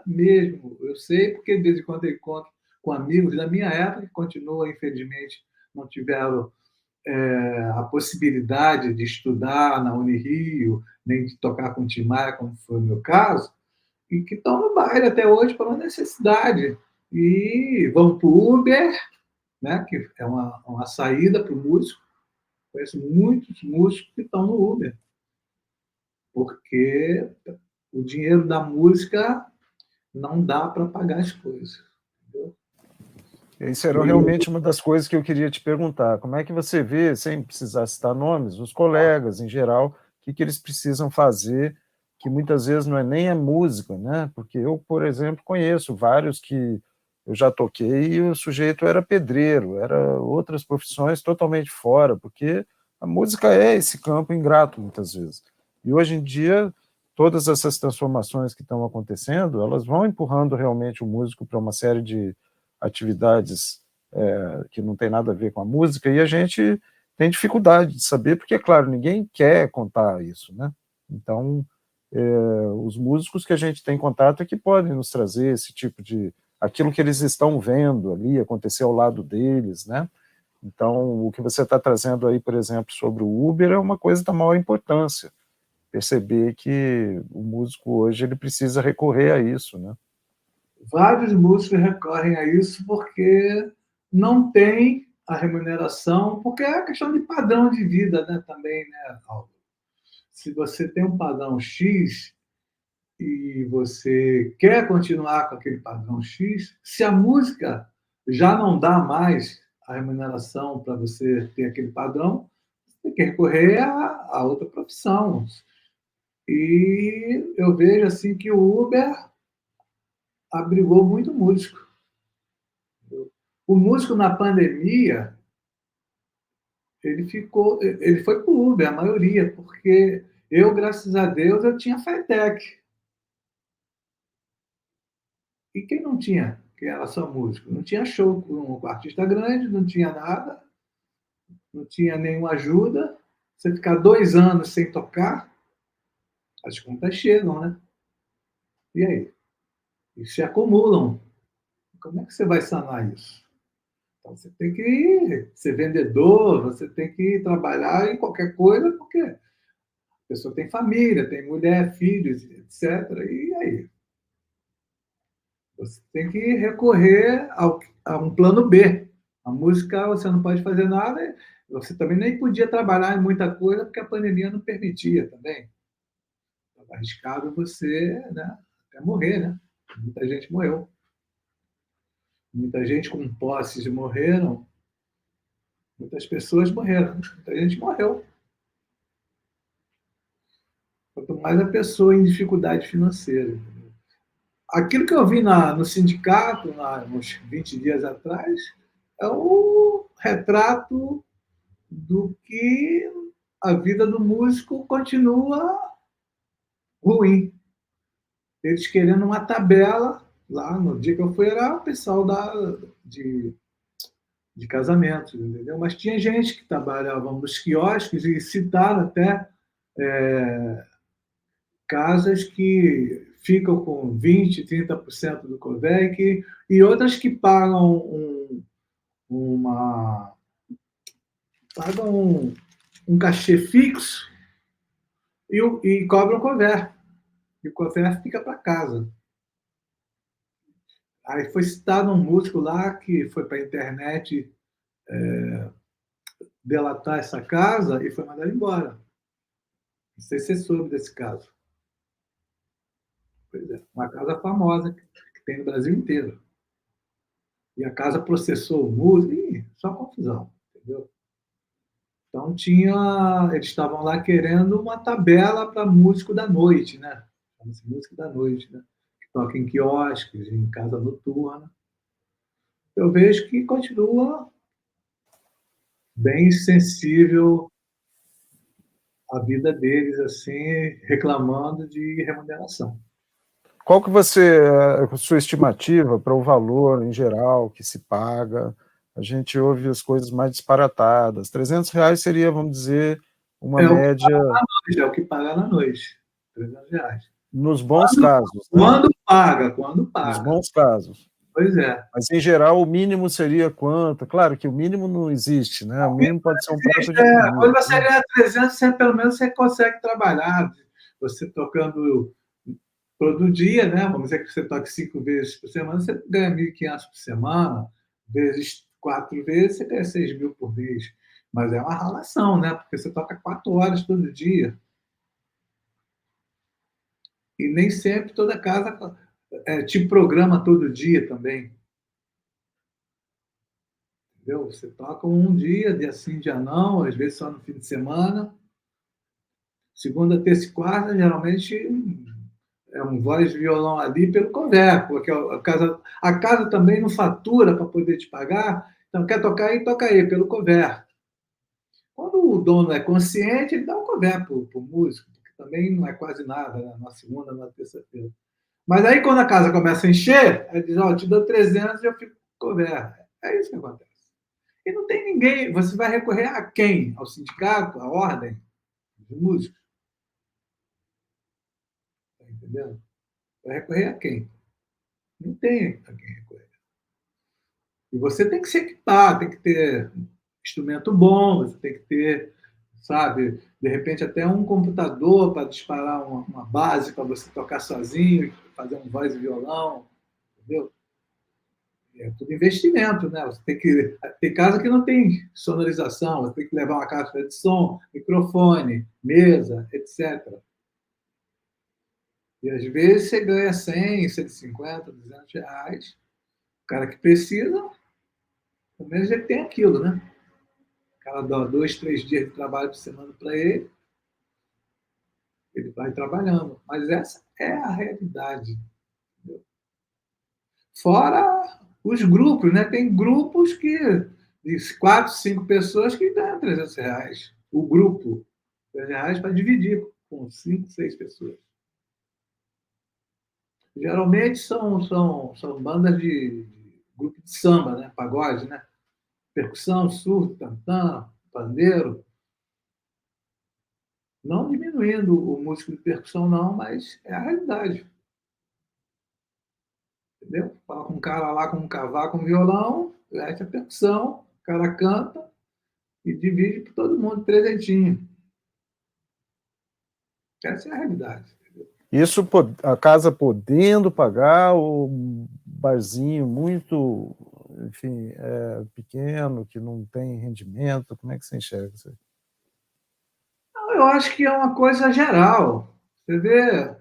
mesmo. Eu sei porque de vez em quando eu encontro com amigos da minha época que continuam, infelizmente, não tiveram a possibilidade de estudar na Unirio, nem de tocar com Tim Maia, como foi o meu caso, e que estão no baile até hoje por uma necessidade. E vão para o Uber, né, que é uma saída para o músico. Conheço muitos músicos que estão no Uber, porque o dinheiro da música não dá para pagar as coisas. Entendeu? Isso era realmente uma das coisas que eu queria te perguntar. Como é que você vê, sem precisar citar nomes, os colegas em geral, o que eles precisam fazer, que muitas vezes não é nem a música, né? Porque eu, por exemplo, conheço vários que eu já toquei e o sujeito era pedreiro, era outras profissões totalmente fora, porque a música é esse campo ingrato, muitas vezes. E hoje em dia, todas essas transformações que estão acontecendo, elas vão empurrando realmente o músico para uma série de atividades que não tem nada a ver com a música, e a gente tem dificuldade de saber, porque, é claro, ninguém quer contar isso, né? Então, os músicos que a gente tem contato é que podem nos trazer esse tipo de... aquilo que eles estão vendo ali, acontecer ao lado deles, né? Então, o que você está trazendo aí, por exemplo, sobre o Uber é uma coisa da maior importância, perceber que o músico hoje ele precisa recorrer a isso, né? Vários músicos recorrem a isso porque não tem a remuneração, porque é a questão de padrão de vida, né, também, né, Aldo? Se você tem um padrão X e você quer continuar com aquele padrão X, se a música já não dá mais a remuneração para você ter aquele padrão, você tem que recorrer a outra profissão. E eu vejo assim que o Uber abrigou muito músico. O músico na pandemia, ele foi para o Uber, a maioria, porque eu, graças a Deus, eu tinha Fitec. E quem não tinha, que era só músico? Não tinha show com um artista grande, não tinha nada, não tinha nenhuma ajuda. Você ficar 2 anos sem tocar, as contas chegam, né? E aí? E se acumulam. Como é que você vai sanar isso? Então, você tem que ser vendedor, você tem que trabalhar em qualquer coisa, porque a pessoa tem família, tem mulher, filhos, etc. E aí? Você tem que recorrer a um plano B. A música, você não pode fazer nada, você também nem podia trabalhar em muita coisa, porque a pandemia não permitia também. Estava arriscado você, né, até morrer, né? Muita gente morreu. Muita gente com posses morreram, muitas pessoas morreram, muita gente morreu. Quanto mais a pessoa em dificuldade financeira. Aquilo que eu vi no sindicato, uns 20 dias atrás, é o retrato do que a vida do músico continua ruim. Eles querendo uma tabela, lá no dia que eu fui, era o pessoal de casamentos, entendeu? Mas tinha gente que trabalhava nos quiosques e citaram até casas que ficam com 20%, 30% do COVEC e outras que pagam pagam um cachê fixo e cobram um cover. E o cover fica para casa. Aí foi citado um músico lá que foi para a internet delatar essa casa e foi mandado embora. Não sei se você soube desse caso. Pois é, uma casa famosa que tem no Brasil inteiro. E a casa processou o músico, e só confusão, entendeu? Então eles estavam lá querendo uma tabela para músico da noite, né? Chama-se músico da noite, né? Que toca em quiosques, em casa noturna. Eu vejo que continua bem sensível à vida deles, assim, reclamando de remuneração. Qual que a sua estimativa para o valor em geral que se paga? A gente ouve as coisas mais disparatadas. R$ 300 seria, vamos dizer, uma média. É o que paga na noite. R$ 300. Nos bons casos, né? Quando paga. Nos bons casos. Pois é. Mas, em geral, o mínimo seria quanto? Claro que o mínimo não existe, né? O mínimo pode ser um prato de comida. Quando você ganha 300, pelo menos você consegue trabalhar. Você tocando todo dia, né? Vamos dizer que você toque 5 vezes por semana, você ganha 1.500 por semana, vezes 4 vezes, você ganha 6.000 por mês. Mas é uma ralação, né? Porque você toca 4 horas todo dia. E nem sempre toda casa te programa todo dia também. Entendeu? Você toca um dia sim, dia não, às vezes só no fim de semana. Segunda, terça e quarta, geralmente é um voz de violão ali pelo cover, porque a casa também não fatura para poder te pagar, então quer tocar aí, toca aí, pelo cover. Quando o dono é consciente, ele dá um cover para o músico, porque também não é quase nada, né? Na segunda, na terça-feira. Mas aí, quando a casa começa a encher, aí diz, te dou 300 e eu fico com cover. É isso que acontece. E não tem ninguém, você vai recorrer a quem? Ao sindicato, à ordem de músicos? Está entendendo? Vai recorrer a quem? Não tem a quem recorrer. E você tem que se equipar, tem que ter instrumento bom, você tem que ter, sabe, de repente até um computador para disparar uma base para você tocar sozinho, fazer um voz e violão, entendeu? É tudo investimento, né? Você tem casa que não tem sonorização, você tem que levar uma caixa de som, microfone, mesa, etc. E às vezes você ganha 100, 150, R$ 200. O cara que precisa, pelo menos ele tem aquilo, né? O cara dá 2, 3 dias de trabalho por semana para ele, ele vai trabalhando. Mas essa é a realidade. Entendeu? Fora os grupos, né? Tem grupos de 4, 5 pessoas que ganham R$ 300. O grupo, R$ 300 para dividir com 5, 6 pessoas. Geralmente são bandas de grupo de samba, né? Pagode, né? Percussão, surdo, tantã, pandeiro. Não diminuindo o músico de percussão, não, mas é a realidade. Entendeu? Fala com um cara lá com um cavaco, um violão, mete a percussão, o cara canta e divide para todo mundo trezentinho. Essa é a realidade. Isso a casa podendo pagar, o barzinho muito, enfim, pequeno, que não tem rendimento, como é que você enxerga isso aí? Eu acho que é uma coisa geral. Você vê,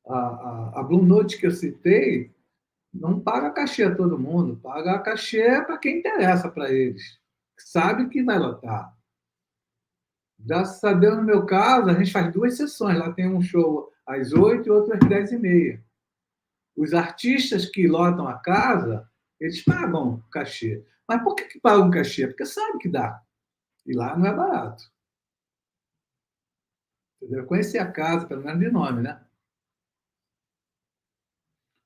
a Blue Note que eu citei não paga cachê a todo mundo, paga cachê para quem interessa para eles, sabe que vai lotar. Graças a Deus, no meu caso, a gente faz 2 sessões. Lá tem um show às 8 e outro às 10h30. Os artistas que lotam a casa, eles pagam cachê. Mas por que pagam cachê? Porque sabe que dá. E lá não é barato. Entendeu? Conhecer a casa, pelo menos de nome, né?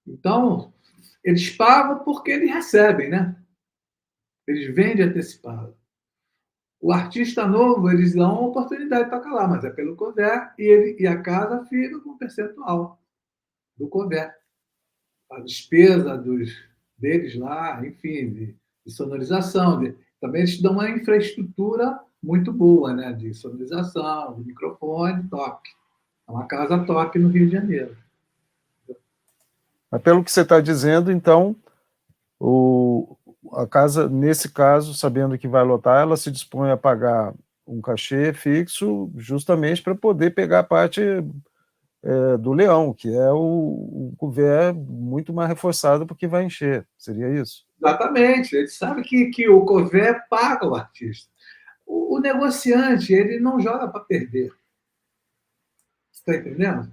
Então, eles pagam porque eles recebem, né? Eles vendem antecipado. O artista novo, eles dão uma oportunidade de tocar lá, mas é pelo cover e a casa fica com um percentual do cover. A despesa deles lá, enfim, de sonorização. Também eles dão uma infraestrutura muito boa, né? De sonorização, de microfone, top. É uma casa top no Rio de Janeiro. Mas pelo que você está dizendo, então, a casa, nesse caso, sabendo que vai lotar, ela se dispõe a pagar um cachê fixo justamente para poder pegar a parte do leão, que é o couvert muito mais reforçado porque vai encher. Seria isso? Exatamente. Ele sabe que o couvert paga o artista. O negociante, ele não joga para perder. Você está entendendo?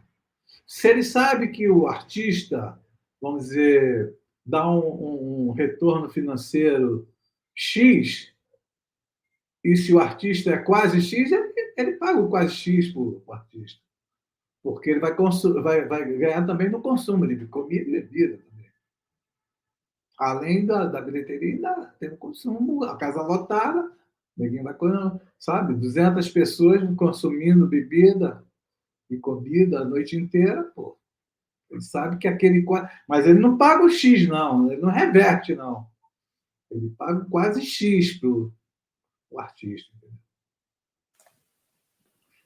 Se ele sabe que o artista, vamos dizer, dá um retorno financeiro X, e se o artista é quase X, ele paga o quase X para o artista. Porque ele vai ganhar também no consumo de comida e bebida também. Além da bilheteria, ainda tem o consumo, a casa lotada, ninguém vai, sabe, 200 pessoas consumindo bebida e comida a noite inteira, pô. Ele sabe que aquele. Mas ele não paga o X, não. Ele não reverte, não. Ele paga quase X para o artista.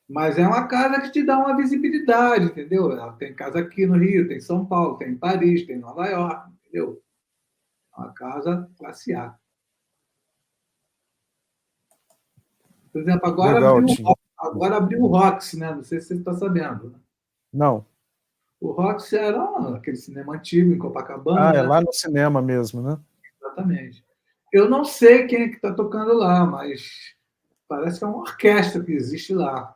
Mas é uma casa que te dá uma visibilidade, entendeu? Tem casa aqui no Rio, tem em São Paulo, tem em Paris, tem em Nova York, entendeu? É uma casa classe A. Por exemplo, Legal, agora abriu o Roxy, né? Não sei se você está sabendo. Né? Não. O Roxy era aquele cinema antigo em Copacabana. É né? lá no cinema mesmo, né? Exatamente. Eu não sei quem é que está tocando lá, mas parece que é uma orquestra que existe lá.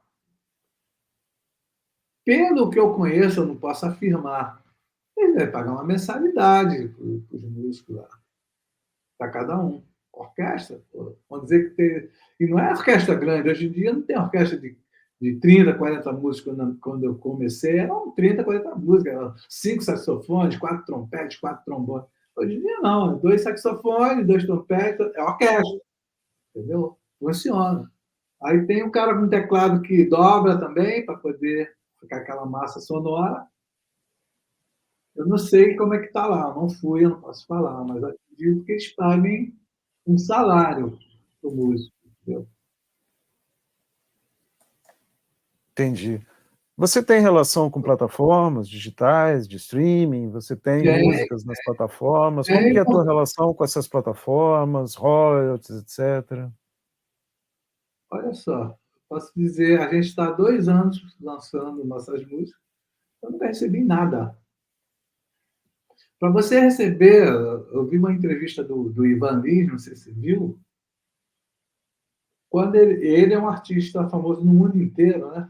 Pelo que eu conheço, eu não posso afirmar. Ele vai pagar uma mensalidade para os músicos lá, para cada um. Orquestra, pô. Vamos dizer que tem. E não é orquestra grande, hoje em dia não tem orquestra de 30, 40 músicos. Quando eu comecei, eram 30, 40 músicas, eram 5 saxofones, 4 trompetes, 4 trombones. Hoje em dia não, 2 saxofones, 2 trompetes, é orquestra, entendeu? Funciona. Aí tem um cara com teclado que dobra também, para poder ficar aquela massa sonora. Eu não sei como é que está lá, eu não fui, eu não posso falar, mas acredito que eles paguem um salário para o músico. Entendeu? Entendi. Você tem relação com plataformas digitais, de streaming? Você tem Tem, músicas nas plataformas? Como que tem, é a tua relação com essas plataformas, royalties, etc.? olha só, posso dizer, a gente está há 2 anos lançando nossas músicas, eu nunca recebi nada. Para você receber, eu vi uma entrevista do Ivan Lins, não sei se você viu, quando ele é um artista famoso no mundo inteiro, né?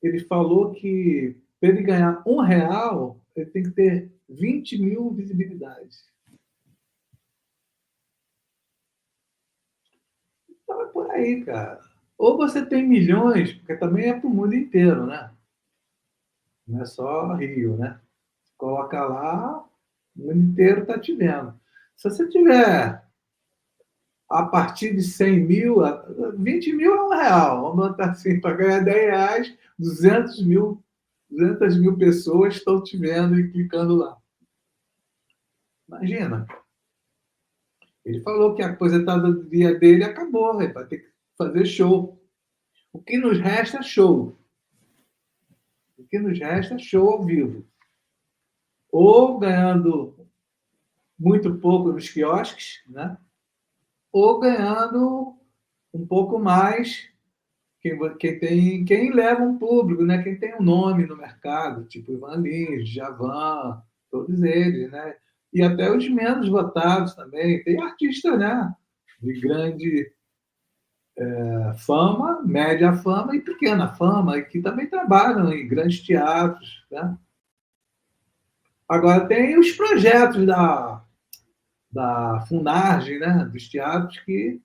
Ele falou que para ele ganhar R$ 1, ele tem que ter 20 mil visibilidades. Então é por aí, cara. Ou você tem milhões, porque também é para o mundo inteiro, né? Não é só Rio, né? Coloca lá, o mundo inteiro está te vendo. Se você tiver a partir de 100 mil, 20 mil é R$ 1. Vamos botar assim, para ganhar R$ 10, 200 mil pessoas estão te vendo e clicando lá. Imagina. Ele falou que a aposentadoria dele acabou, ele vai ter que fazer show. O que nos resta é show. O que nos resta é show ao vivo. Ou ganhando muito pouco nos quiosques, né? Ou ganhando um pouco mais quem leva um público, né? Quem tem um nome no mercado, tipo Ivan Lins, Djavan, todos eles, né? E até os menos votados também. Tem artistas, né? De grande fama, média fama e pequena fama, e que também trabalham em grandes teatros. Né? Agora, tem os projetos da Funarge, né? Dos teatros, que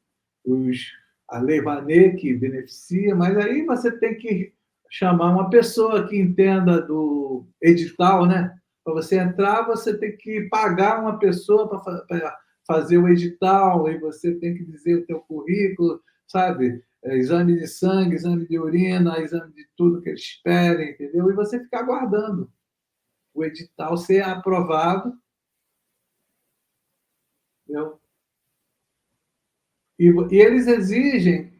a Lei Rouanet que beneficia, mas aí você tem que chamar uma pessoa que entenda do edital, né? Para você entrar, você tem que pagar uma pessoa para fazer o edital, e você tem que dizer o teu currículo, sabe? Exame de sangue, exame de urina, exame de tudo que eles pedem, entendeu? E você ficar aguardando o edital ser aprovado, entendeu? E eles exigem,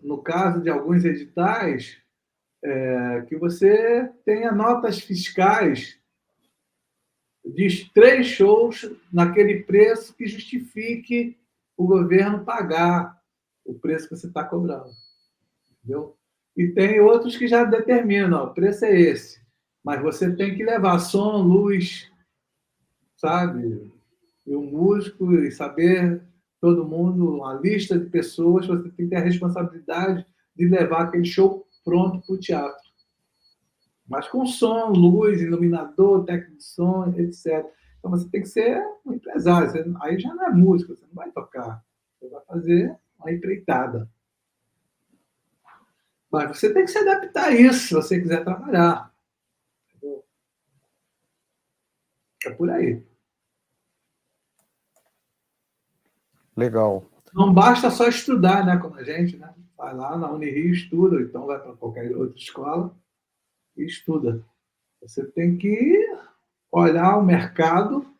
no caso de alguns editais, que você tenha notas fiscais de 3 shows naquele preço que justifique o governo pagar o preço que você está cobrando. Entendeu? E tem outros que já determinam, ó, o preço é esse, mas você tem que levar som, luz, sabe? E o músico, e saber todo mundo, uma lista de pessoas, você tem que ter a responsabilidade de levar aquele show pronto para o teatro. Mas com som, luz, iluminador, técnico de som, etc. Então você tem que ser um empresário. Você, aí já não é música, você não vai tocar. Você vai fazer uma empreitada. Mas você tem que se adaptar a isso se você quiser trabalhar. Entendeu? É por aí. Legal. Não basta só estudar, né? Como a gente, né? Vai lá na Unirio, estuda, então vai para qualquer outra escola e estuda. Você tem que olhar o mercado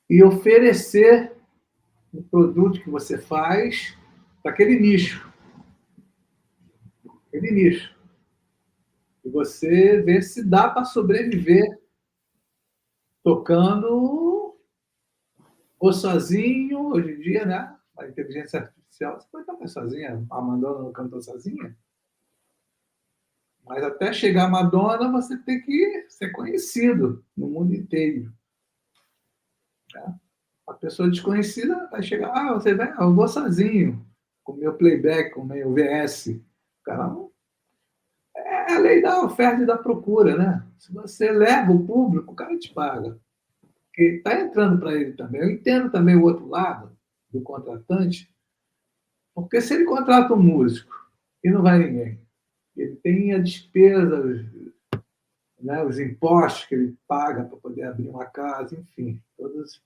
e oferecer o produto que você faz para aquele nicho. Aquele nicho. E você vê se dá para sobreviver tocando ou sozinho, hoje em dia, né? A inteligência artificial, você pode tocar sozinha. A Madonna não cantou sozinha. Mas até chegar a Madonna, você tem que ser conhecido no mundo inteiro. Tá? A pessoa desconhecida vai chegar, você vai, eu vou sozinho, com o meu playback, com o meu VS. O cara não. É a lei da oferta e da procura, né? Se você leva o público, o cara te paga. Porque está entrando para ele também. Eu entendo também o outro lado do contratante, porque se ele contrata um músico e não vai ninguém, ele tem a despesa, né, os impostos que ele paga para poder abrir uma casa, enfim, todas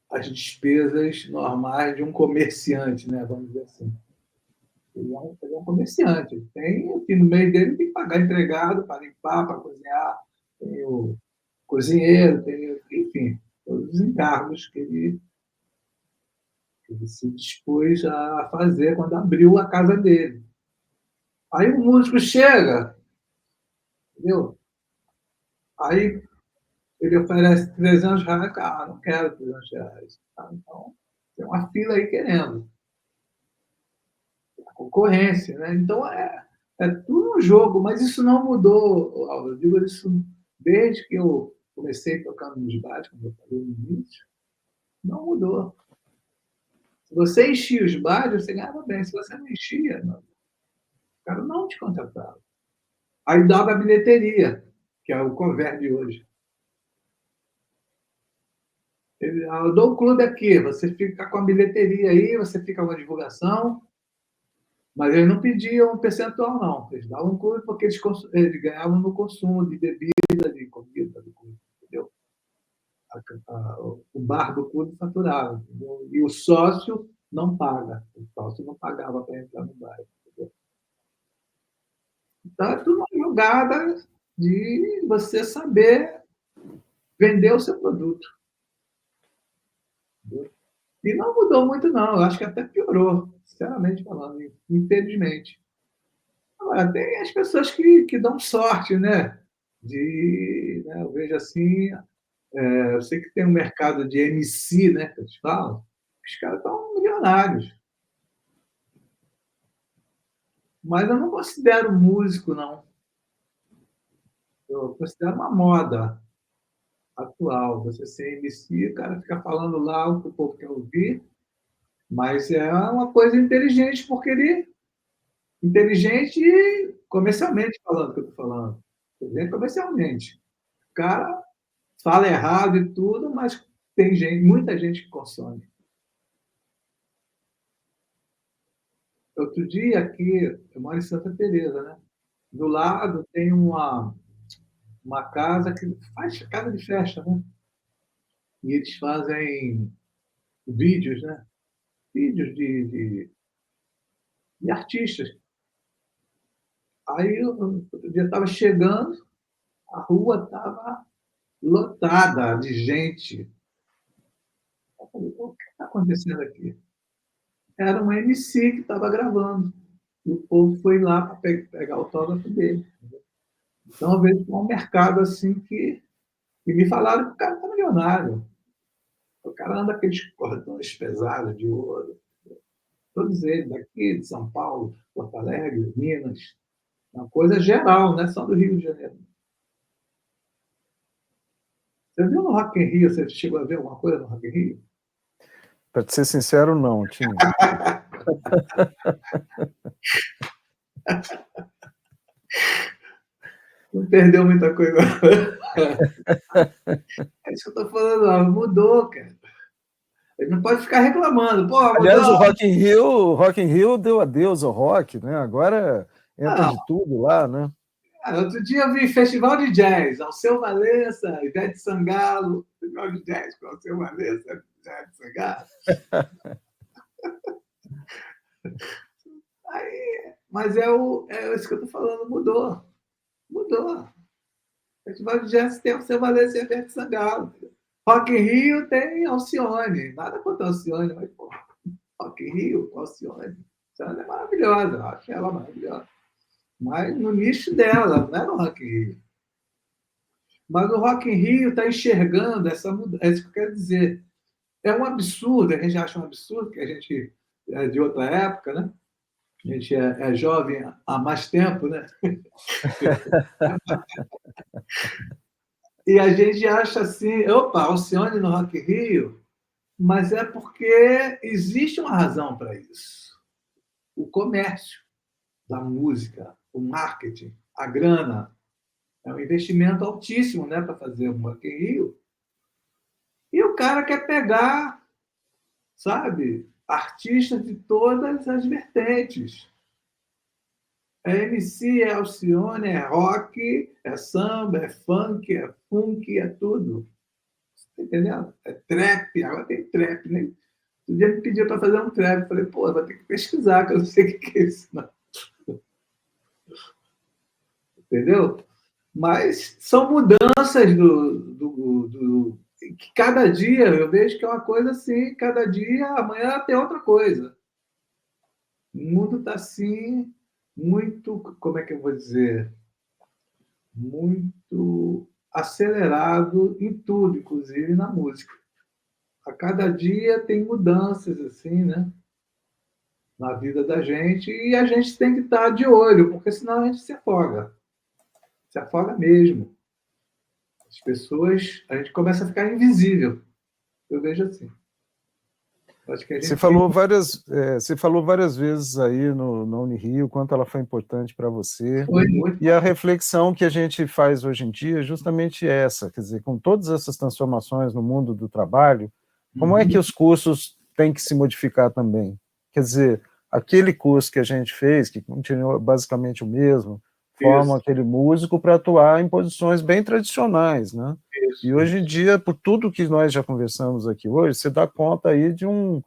as despesas normais de um comerciante, né, vamos dizer assim. Ele é um comerciante. Ele tem, aqui no meio dele, tem que pagar empregado para limpar, para cozinhar, tem o cozinheiro, tem, enfim, todos os encargos que ele se dispôs a fazer quando abriu a casa dele. Aí o músico chega, entendeu? Aí ele oferece R$ 300, não quero R$ 300. Tá? Então, tem uma fila aí querendo. A concorrência, né? Então, é tudo um jogo, mas isso não mudou, Álvaro. Eu digo isso desde que eu comecei tocando nos bares, como eu falei no início, não mudou. Se você enchia os bares, você ganhava bem. Se você não enchia, não, o cara não te contratava. Aí dava a bilheteria, que é o cover de hoje. Eu dou o clube aqui, você fica com a bilheteria aí, você fica com a divulgação, mas eles não pediam um percentual, não. Eles davam um clube porque eles ganhavam no consumo de bebida, de comida, do clube, entendeu? O bar do clube faturava, entendeu? E o sócio não paga. O sócio não pagava para entrar no bar, entendeu? Então, é tudo uma jogada de você saber vender o seu produto. Entendeu? E não mudou muito, não. Eu acho que até piorou, sinceramente falando, infelizmente. Agora, tem as pessoas que dão sorte, né? Né? Eu vejo assim, eu sei que tem um mercado de MC, né? Que eles falam, os caras estão milionários. Mas eu não considero músico, não. Eu considero uma moda atual. Você ser MC, o cara fica falando lá o que o povo quer ouvir, mas é uma coisa inteligente, porque ele inteligente comercialmente falando, que eu estou falando. Inteligente comercialmente. O cara fala errado e tudo, mas tem gente, muita gente que consome. Outro dia aqui, eu moro em Santa Teresa, né? Do lado tem uma casa que faz casa de festa, né? E eles fazem vídeos, né? Vídeos de artistas. Aí, outro dia estava chegando, a rua estava lotada de gente. Eu falei, o que está acontecendo aqui? era uma MC que estava gravando. E o povo foi lá para pegar o autógrafo dele. Então, eu vejo um mercado assim que... E me falaram que o cara está milionário. O cara anda aqueles cordões pesados de ouro. Todos eles, daqui de São Paulo, Porto Alegre, Minas. Uma coisa geral, não é só do Rio de Janeiro. Você viu no Rock in Rio? Você chegou a ver alguma coisa no Rock in Rio? Para ser sincero, não, Tim. Não perdeu muita coisa. É isso que eu estou falando, mudou, cara. Ele não pode ficar reclamando. Pô, Aliás, mudou. O Rock in Rio deu adeus ao rock, né? Agora entra Não. de tudo lá, né? Outro dia eu vi Festival de Jazz, Alceu Valença, Ivete Sangalo. Festival de Jazz com Alceu Valença, Ivete Sangalo. Aí, mas é isso que eu estou falando, mudou. Mudou. Festival de Jazz tem Alceu Valença e Ivete Sangalo. Rock in Rio tem Alcione. Nada contra Alcione, mas, pô, Rock in Rio, Alcione. Alcione é maravilhosa, eu acho ela maravilhosa. Mas no nicho dela, não é no Rock in Rio. Mas o Rock in Rio está enxergando essa mudança. É isso que eu quero dizer. É um absurdo, a gente acha um absurdo, que a gente é de outra época, né? A gente é jovem há mais tempo, né? E a gente acha assim, opa, Alcione no Rock in Rio, mas é porque existe uma razão para isso. O comércio da música, o marketing, a grana. É um investimento altíssimo, né, para fazer um Rock in Rio. E o cara quer pegar, sabe, artistas de todas as vertentes. É MC, é Alcione, é rock, é samba, é funk, é funk, é tudo. Tá entendendo? É trap, agora tem trap, né? Um dia me pediu para fazer um trap. Eu falei, pô, vai ter que pesquisar, que eu não sei o que é isso, não. Entendeu? Mas são mudanças que cada dia eu vejo que é uma coisa assim, cada dia, amanhã tem outra coisa. O mundo está assim, muito, como é que eu vou dizer? Muito acelerado em tudo, inclusive na música. A cada dia tem mudanças assim, né? Na vida da gente, e a gente tem que estar de olho, porque senão a gente se afoga mesmo. As pessoas, a gente começa a ficar invisível. Eu vejo assim. Acho que a Você gente... falou várias vezes aí no Unirio, quanto ela foi importante para você. Foi muito. E a reflexão que a gente faz hoje em dia é justamente essa, quer dizer, com todas essas transformações no mundo do trabalho, como é que os cursos têm que se modificar também? Quer dizer, aquele curso que a gente fez, que continua basicamente o mesmo, forma Isso. aquele músico para atuar em posições bem tradicionais, né? Isso. E hoje em dia, por tudo que nós já conversamos aqui hoje, você dá conta aí de um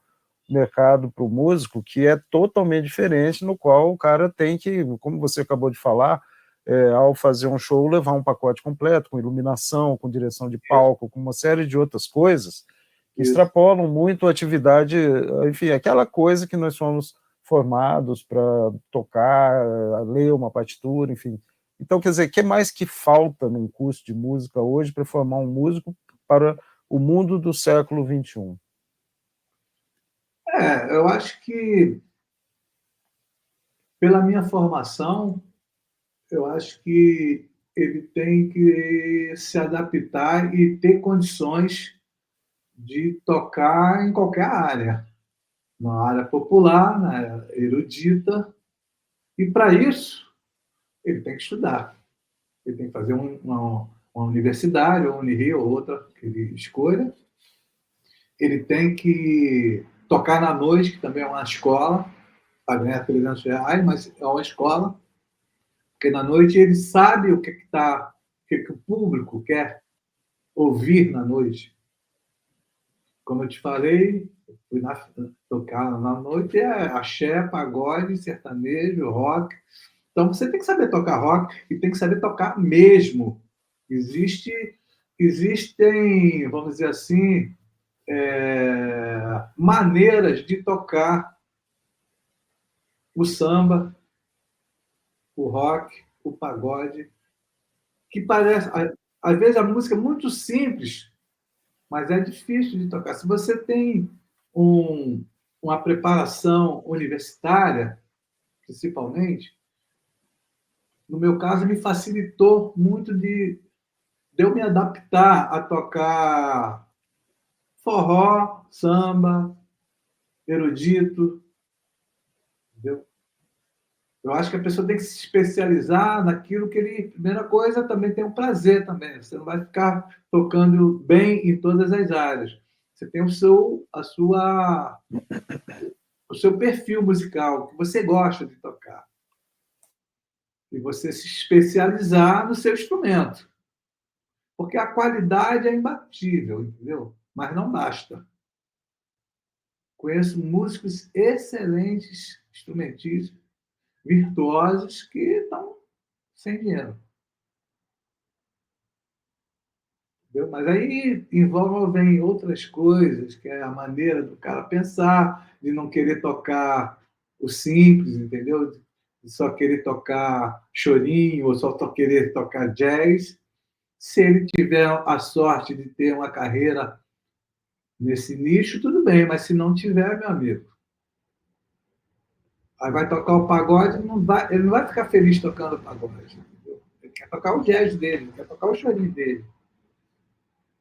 mercado para o músico que é totalmente diferente, no qual o cara tem que, como você acabou de falar, ao fazer um show, levar um pacote completo, com iluminação, com direção de palco, com uma série de outras coisas que Isso. extrapolam muito a atividade, enfim, aquela coisa que nós fomos formados para tocar, ler uma partitura, enfim. Então, quer dizer, o que mais que falta num curso de música hoje para formar um músico para o mundo do século XXI? Eu acho que, pela minha formação, eu acho que ele tem que se adaptar e ter condições de tocar em qualquer área, na área popular, na área erudita, e para isso ele tem que estudar. Ele tem que fazer uma universidade, ou Unirio, ou outra que ele escolha. Ele tem que tocar na noite, que também é uma escola, para ganhar R$ 300, mas é uma escola, porque na noite ele sabe o que o público quer ouvir na noite. Como eu te falei, fui tocar na noite, é axé, pagode, sertanejo, rock. Então você tem que saber tocar rock e tem que saber tocar mesmo. Existem, vamos dizer assim, maneiras de tocar o samba, o rock, o pagode, que parece, às vezes a música é muito simples, mas é difícil de tocar. Se você tem um, uma preparação universitária, principalmente, no meu caso, me facilitou muito de eu me adaptar a tocar forró, samba, erudito, entendeu? Eu acho que a pessoa tem que se especializar naquilo que ele. Primeira coisa, também tem um prazer também. Você não vai ficar tocando bem em todas as áreas. Você tem o seu perfil musical, que você gosta de tocar. E você se especializar no seu instrumento. Porque a qualidade é imbatível, entendeu? Mas não basta. Conheço músicos excelentes, instrumentistas, virtuosos, que estão sem dinheiro. Entendeu? Mas aí envolvem outras coisas, que é a maneira do cara pensar, de não querer tocar o simples, entendeu? De só querer tocar chorinho, ou só querer tocar jazz. Se ele tiver a sorte de ter uma carreira nesse nicho, tudo bem, mas se não tiver, meu amigo, aí vai tocar o pagode, ele não vai ficar feliz tocando o pagode. Entendeu? Ele quer tocar o jazz dele, ele quer tocar o chorinho dele.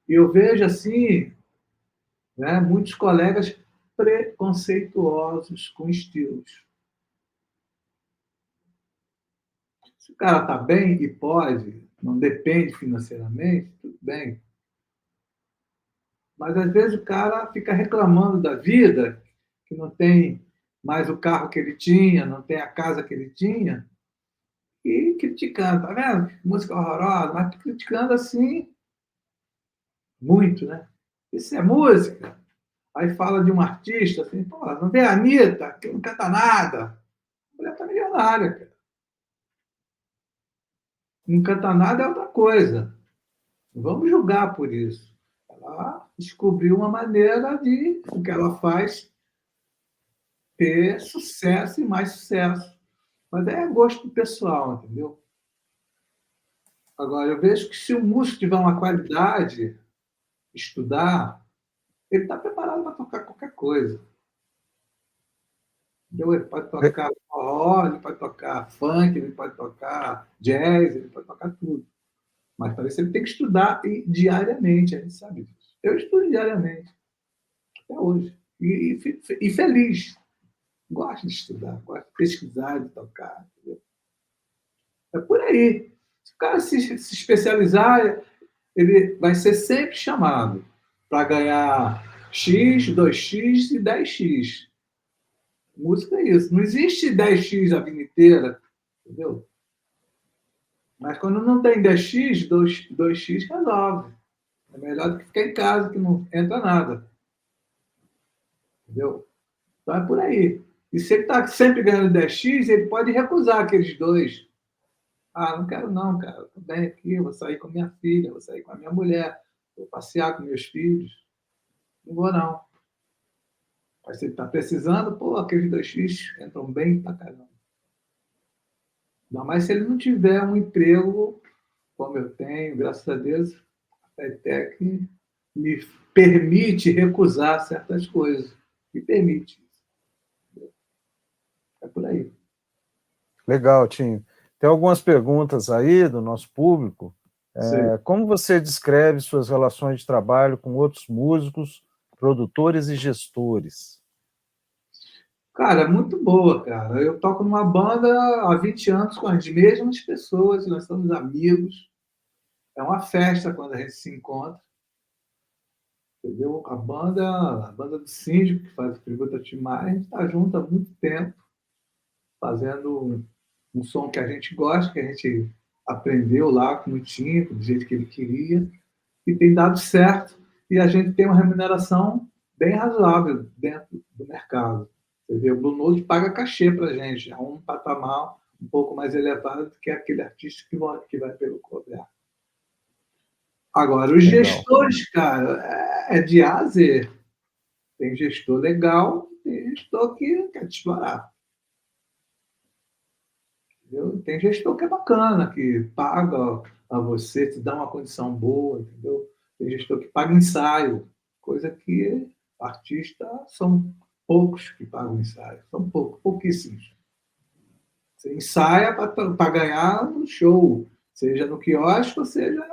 E eu vejo assim, né, muitos colegas preconceituosos com estilos. Se o cara está bem e pode, não depende financeiramente, tudo bem. Mas às vezes o cara fica reclamando da vida, que não tem mais o carro que ele tinha, não tem a casa que ele tinha, e criticando, tá vendo? Música horrorosa, mas criticando assim muito, né? Isso é música. Aí fala de um artista assim, pô, não vê a Anitta, que não canta nada. A mulher tá milionária, cara. Não canta nada é outra coisa. Não vamos julgar por isso. Ela descobriu uma maneira de o que ela faz ter sucesso e mais sucesso. Mas é gosto pessoal, entendeu? Agora, eu vejo que se o músico tiver uma qualidade, estudar, ele está preparado para tocar qualquer coisa. Entendeu? Ele pode tocar forró, ele pode tocar funk, ele pode tocar jazz, ele pode tocar tudo. Mas para isso ele tem que estudar diariamente, a gente sabe disso. Eu estudo diariamente, até hoje. E feliz. Gosto de estudar, gosto de pesquisar, de tocar. Entendeu? É por aí. Se o cara se especializar, ele vai ser sempre chamado para ganhar X, 2x e 10x. Música é isso. Não existe 10x a vida inteira, entendeu? Mas quando não tem 10x, 2x resolve. É melhor do que ficar em casa, que não entra nada. Entendeu? Então é por aí. E se ele está sempre ganhando 10x, ele pode recusar aqueles dois. Ah, não quero não, cara. Estou bem aqui, vou sair com a minha filha, vou sair com a minha mulher, vou passear com meus filhos. Não vou não. Mas se ele está precisando, pô, aqueles 2x entram bem pra caramba. Ainda mais se ele não tiver um emprego, como eu tenho, graças a Deus, a FETEC me permite recusar certas coisas. Me permite. É por aí. Legal, Tinho. Tem algumas perguntas aí do nosso público. Como você descreve suas relações de trabalho com outros músicos, produtores e gestores? Cara, é muito boa, cara. Eu toco numa banda há 20 anos com as mesmas pessoas, nós somos amigos. É uma festa quando a gente se encontra. Entendeu? A banda do Síndico, que faz o tributo a Tim Maia, a gente está junto há muito tempo, fazendo um som que a gente gosta, que a gente aprendeu lá com o Tim, do jeito que ele queria, e tem dado certo, e a gente tem uma remuneração bem razoável dentro do mercado. Entendeu? O Blue Note paga cachê para a gente, é um patamar um pouco mais elevado do que aquele artista que vai pelo cover. Agora, os Legal. gestores, cara, é de A a Z. Tem gestor legal, tem gestor que quer te explorar. entendeu? Tem gestor que é bacana, que paga a você, te dá uma condição boa, entendeu? Tem gestor que paga ensaio, coisa que artistas são poucos que pagam ensaio, são pouquíssimos. Você ensaia para ganhar no show, seja no quiosque ou seja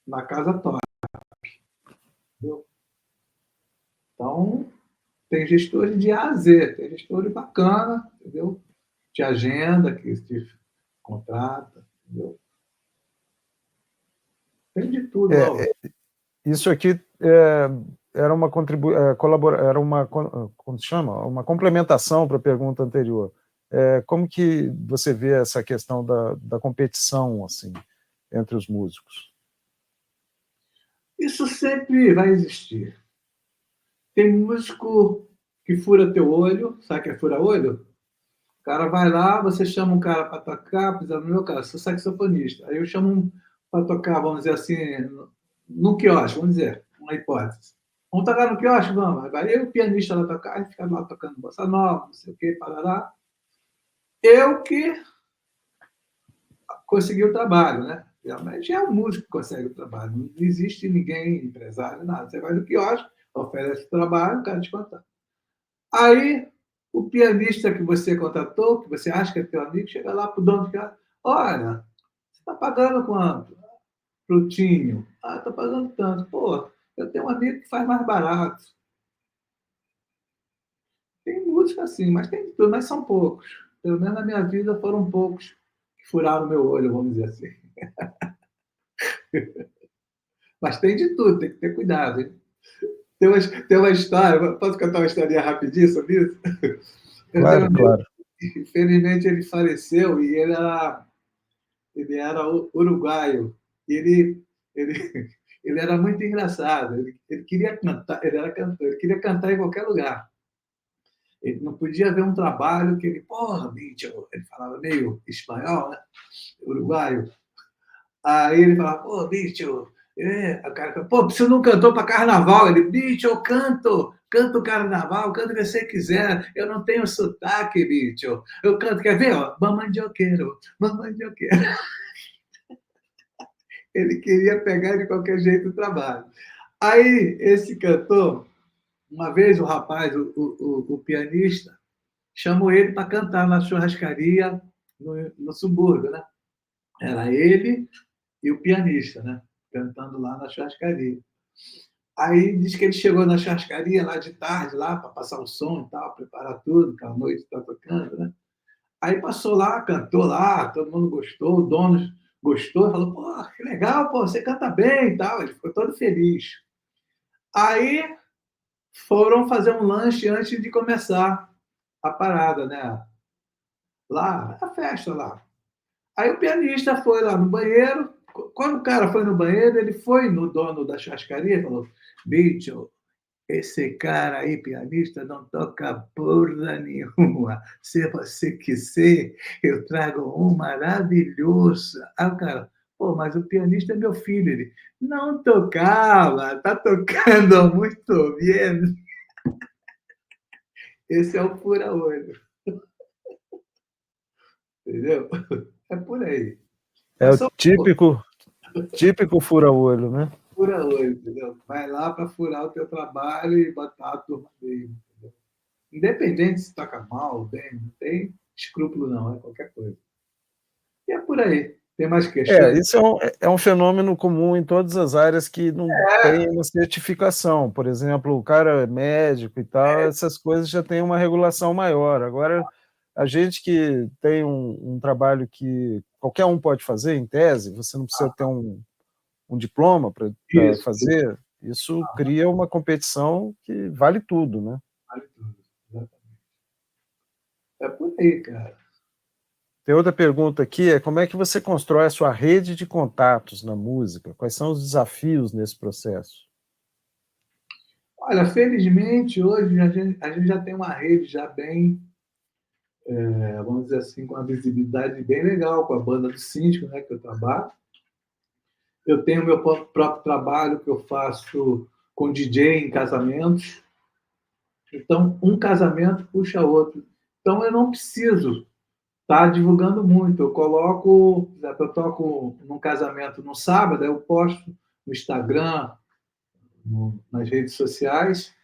na casa toda. Então, tem gestores de A a Z, tem gestores bacana, entendeu? De agenda, que te contrata, entendeu? Tem de tudo, Álvaro. Isso aqui era uma era uma, como se chama? Uma complementação para a pergunta anterior. Como que você vê essa questão da competição assim entre os músicos? Isso sempre vai existir. Tem músico que fura teu olho, sabe o que é fura-olho? O cara vai lá, você chama um cara para tocar, por exemplo, no meu caso, sou saxofonista. Aí eu chamo um para tocar, vamos dizer assim, no quiosque, vamos dizer, uma hipótese. Vamos tocar no quiosque? Vamos. Agora eu, o pianista, lá tocar, e fica lá tocando bossa nova, não sei o quê, parará. Eu que consegui o trabalho, né? Realmente é um músico que consegue o trabalho. Não existe ninguém, empresário, nada. Você vai no quiosque, oferece o trabalho, o cara te contrata. Aí, o pianista que você contratou, que você acha que é teu amigo, chega lá para o dono e fica, olha, você está pagando quanto? Frutinho. Ah, estou pagando tanto. Pô, eu tenho um amigo que faz mais barato. Tem música assim, mas tem tudo, mas são poucos. Pelo menos na minha vida foram poucos que furaram o meu olho, vamos dizer assim. Mas tem de tudo, tem que ter cuidado. Hein? Tem uma história, posso contar uma historinha rapidinho sobre isso? Eu tenho um Claro, amigo, claro. infelizmente ele faleceu e ele era uruguaio. E ele, ele era muito engraçado. Ele queria cantar, ele era cantor, ele queria cantar em qualquer lugar. Ele não podia ver um trabalho que ele, porra, bicho, ele falava meio espanhol, né? Uruguaio. Aí ele falava, pô, bicho, a cara fala, pô, você não cantou para carnaval? Ele, bicho, eu canto carnaval, canto o que você quiser, eu não tenho sotaque, bicho. Eu canto, quer ver? Ó, mamandioqueiro, mamandioqueiro. Ele queria pegar de qualquer jeito o trabalho. Aí, esse cantor, uma vez o rapaz, o pianista, chamou ele para cantar na churrascaria no subúrbio, né? Era ele e o pianista, né? Cantando lá na churrascaria. Aí diz que ele chegou na churrascaria lá de tarde, lá para passar o som e tal, preparar tudo, que a noite está tocando, né? Aí passou lá, cantou lá, todo mundo gostou, o dono gostou, falou, pô, que legal, pô, você canta bem e tal. Ele ficou todo feliz. Aí foram fazer um lanche antes de começar a parada, né? Lá, a festa lá. Aí o pianista foi lá no banheiro. Quando o cara foi no banheiro, ele foi no dono da churrascaria e falou: bicho, esse cara aí, pianista, não toca porra nenhuma. Se você quiser, eu trago um maravilhoso. Aí o cara, pô, mas o pianista é meu filho. Ele, não tocava, tá tocando muito bem. Esse é o fura-olho. Entendeu? É por aí. É Mas o só típico fura-olho, né? fura-olho, entendeu? Vai lá para furar o teu trabalho e botar a turma dele. Entendeu? Independente se toca mal ou bem, não tem escrúpulo, não, é qualquer coisa. E é por aí. Tem mais questões? Isso é um fenômeno comum em todas as áreas que não tem uma certificação. Por exemplo, o cara é médico e tal, essas coisas já têm uma regulação maior. Agora, a gente que tem um trabalho que qualquer um pode fazer, em tese, você não precisa ter um diploma para Isso, fazer, isso cria uma competição que vale tudo, né? vale tudo. Exatamente. É por aí, cara. Tem outra pergunta aqui, como é que você constrói a sua rede de contatos na música? Quais são os desafios nesse processo? Olha, felizmente, hoje a gente já tem uma rede já bem, vamos dizer assim, com uma visibilidade bem legal, com a banda do Síndico, né, que eu trabalho. Eu tenho meu próprio trabalho que eu faço com DJ em casamentos. Então, um casamento puxa outro. Então, eu não preciso está divulgando muito. Eu coloco, eu toco num casamento no sábado, eu posto no Instagram, nas redes sociais,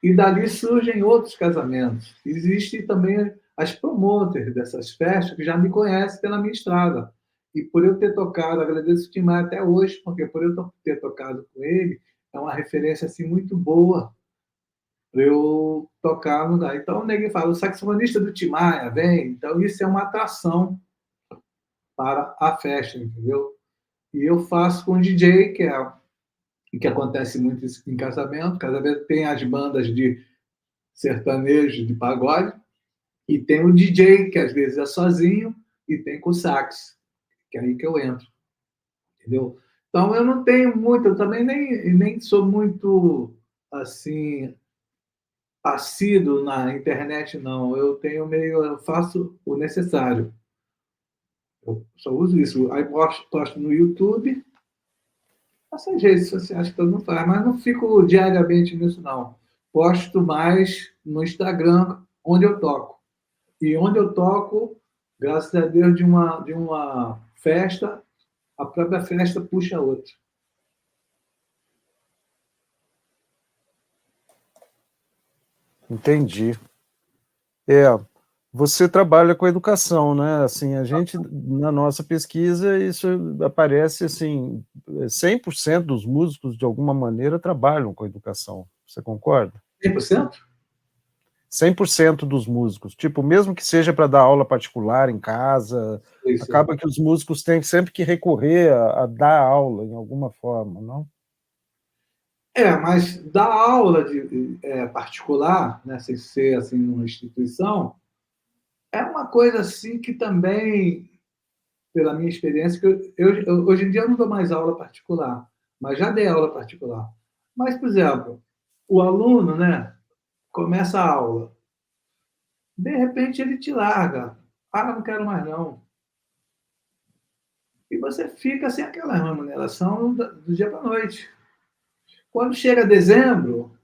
e dali surgem outros casamentos. Existem também as promoters dessas festas que já me conhecem pela minha estrada. E por eu ter tocado, agradeço o Timar até hoje, porque por eu ter tocado com ele, é uma referência assim muito boa para eu tocar no lugar. Então, o neguinho fala, o saxofonista do Timaya vem. Então, isso é uma atração para a festa, entendeu? E eu faço com o DJ, que acontece muito em casamento. Casamento tem as bandas de sertanejo, de pagode, e tem o DJ, que às vezes é sozinho, e tem com o sax, que é aí que eu entro, entendeu? Então, eu não tenho muito, eu também nem sou muito, assim, assíduo na internet, não. Eu faço o necessário. Eu só uso isso. Aí posto no YouTube, essas redes sociais que todo mundo faz, mas não fico diariamente nisso, não. Posto mais no Instagram, onde eu toco. E onde eu toco, graças a Deus, de uma festa, a própria festa puxa a outra. Entendi. É, você trabalha com educação, né? Assim, a gente, na nossa pesquisa, isso aparece assim, 100% dos músicos, de alguma maneira, trabalham com educação. Você concorda? 100%? 100% dos músicos. Tipo, mesmo que seja para dar aula particular em casa, Isso. acaba que os músicos têm sempre que recorrer a dar aula em alguma forma, não? Mas dar aula particular, né, sem ser assim numa instituição, é uma coisa assim que também, pela minha experiência, que hoje em dia eu não dou mais aula particular, mas já dei aula particular. Mas, por exemplo, o aluno, né, começa a aula, de repente ele te larga. Ah, não quero mais não. E você fica sem aquela remuneração do dia para a noite. Quando chega dezembro,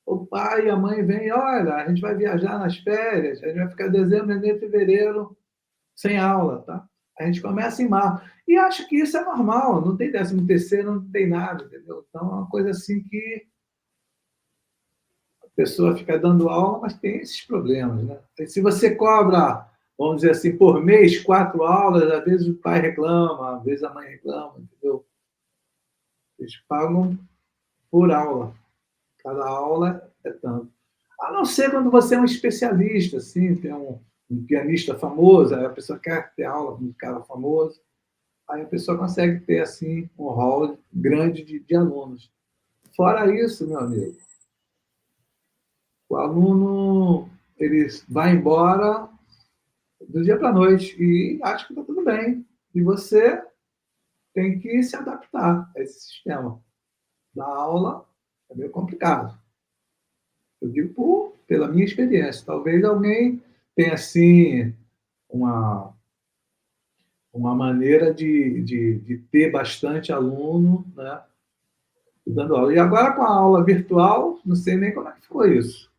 o pai e a mãe vêm, olha, a gente vai viajar nas férias, a gente vai ficar dezembro, janeiro, fevereiro sem aula, tá? A gente começa em março. E acho que isso é normal, não tem 13º, não tem nada, entendeu? Então é uma coisa assim que a pessoa fica dando aula, mas tem esses problemas, né? E se você cobra, vamos dizer assim, por mês, 4 aulas, às vezes o pai reclama, às vezes a mãe reclama, entendeu? Eles pagam por aula. Cada aula é tanto. A não ser quando você é um especialista, assim, tem um pianista famoso, aí a pessoa quer ter aula com um cara famoso, aí a pessoa consegue ter, assim, um hall grande de alunos. Fora isso, meu amigo, o aluno ele vai embora do dia para a noite e acha que está tudo bem. E você tem que se adaptar a esse sistema. Da aula é meio complicado. Eu digo pela minha experiência. Talvez alguém tenha, assim, uma, uma maneira de ter bastante aluno, né, dando aula. E agora, com a aula virtual, não sei nem como é que ficou isso.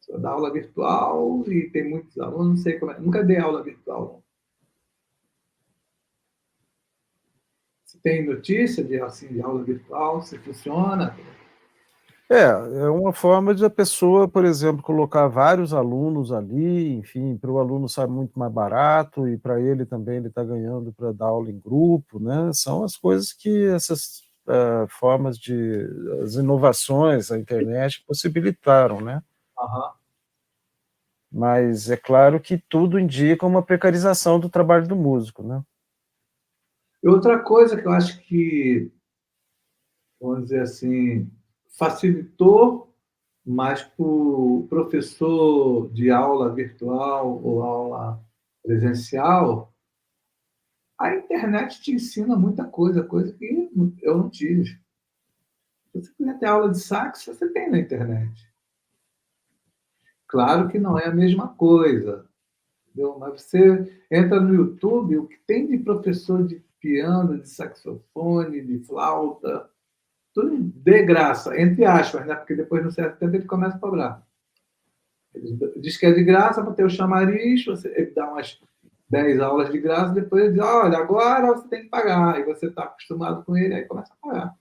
Só dá aula virtual e tem muitos alunos, não sei como é. Nunca dei aula virtual. Você tem notícia de aula virtual? Se funciona? É uma forma de a pessoa, por exemplo, colocar vários alunos ali, enfim, para o aluno sai muito mais barato e para ele também ele está ganhando para dar aula em grupo, né? São as coisas que essas formas as inovações, a internet possibilitaram, né? Aham. Mas é claro que tudo indica uma precarização do trabalho do músico, né? E outra coisa que eu acho que, vamos dizer assim, facilitou mais para o professor de aula virtual ou aula presencial, a internet te ensina muita coisa, coisa que eu não tive. Se você quiser ter aula de sax, você tem na internet. Claro que não é a mesma coisa, entendeu? Mas você entra no YouTube, o que tem de professor de piano, de saxofone, de flauta, tudo de graça, entre aspas, né? Porque depois, de um certo tempo, ele começa a cobrar. Ele diz que é de graça para ter o chamariz, ele dá umas 10 aulas de graça, depois ele diz, olha, agora você tem que pagar. E você está acostumado com ele, aí começa a pagar.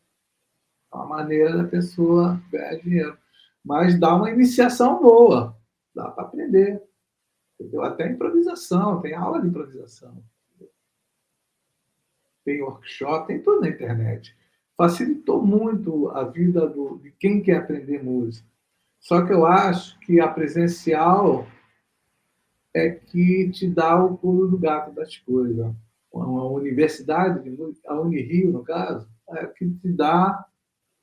É uma maneira da pessoa ganhar dinheiro. Mas dá uma iniciação boa, dá para aprender. Entendeu? Até improvisação, tem aula de improvisação. Tem workshop, tem tudo na internet. Facilitou muito a vida de quem quer aprender música. Só que eu acho que a presencial é que te dá o pulo do gato das coisas. Uma universidade de música, a Unirio, no caso, é que te dá,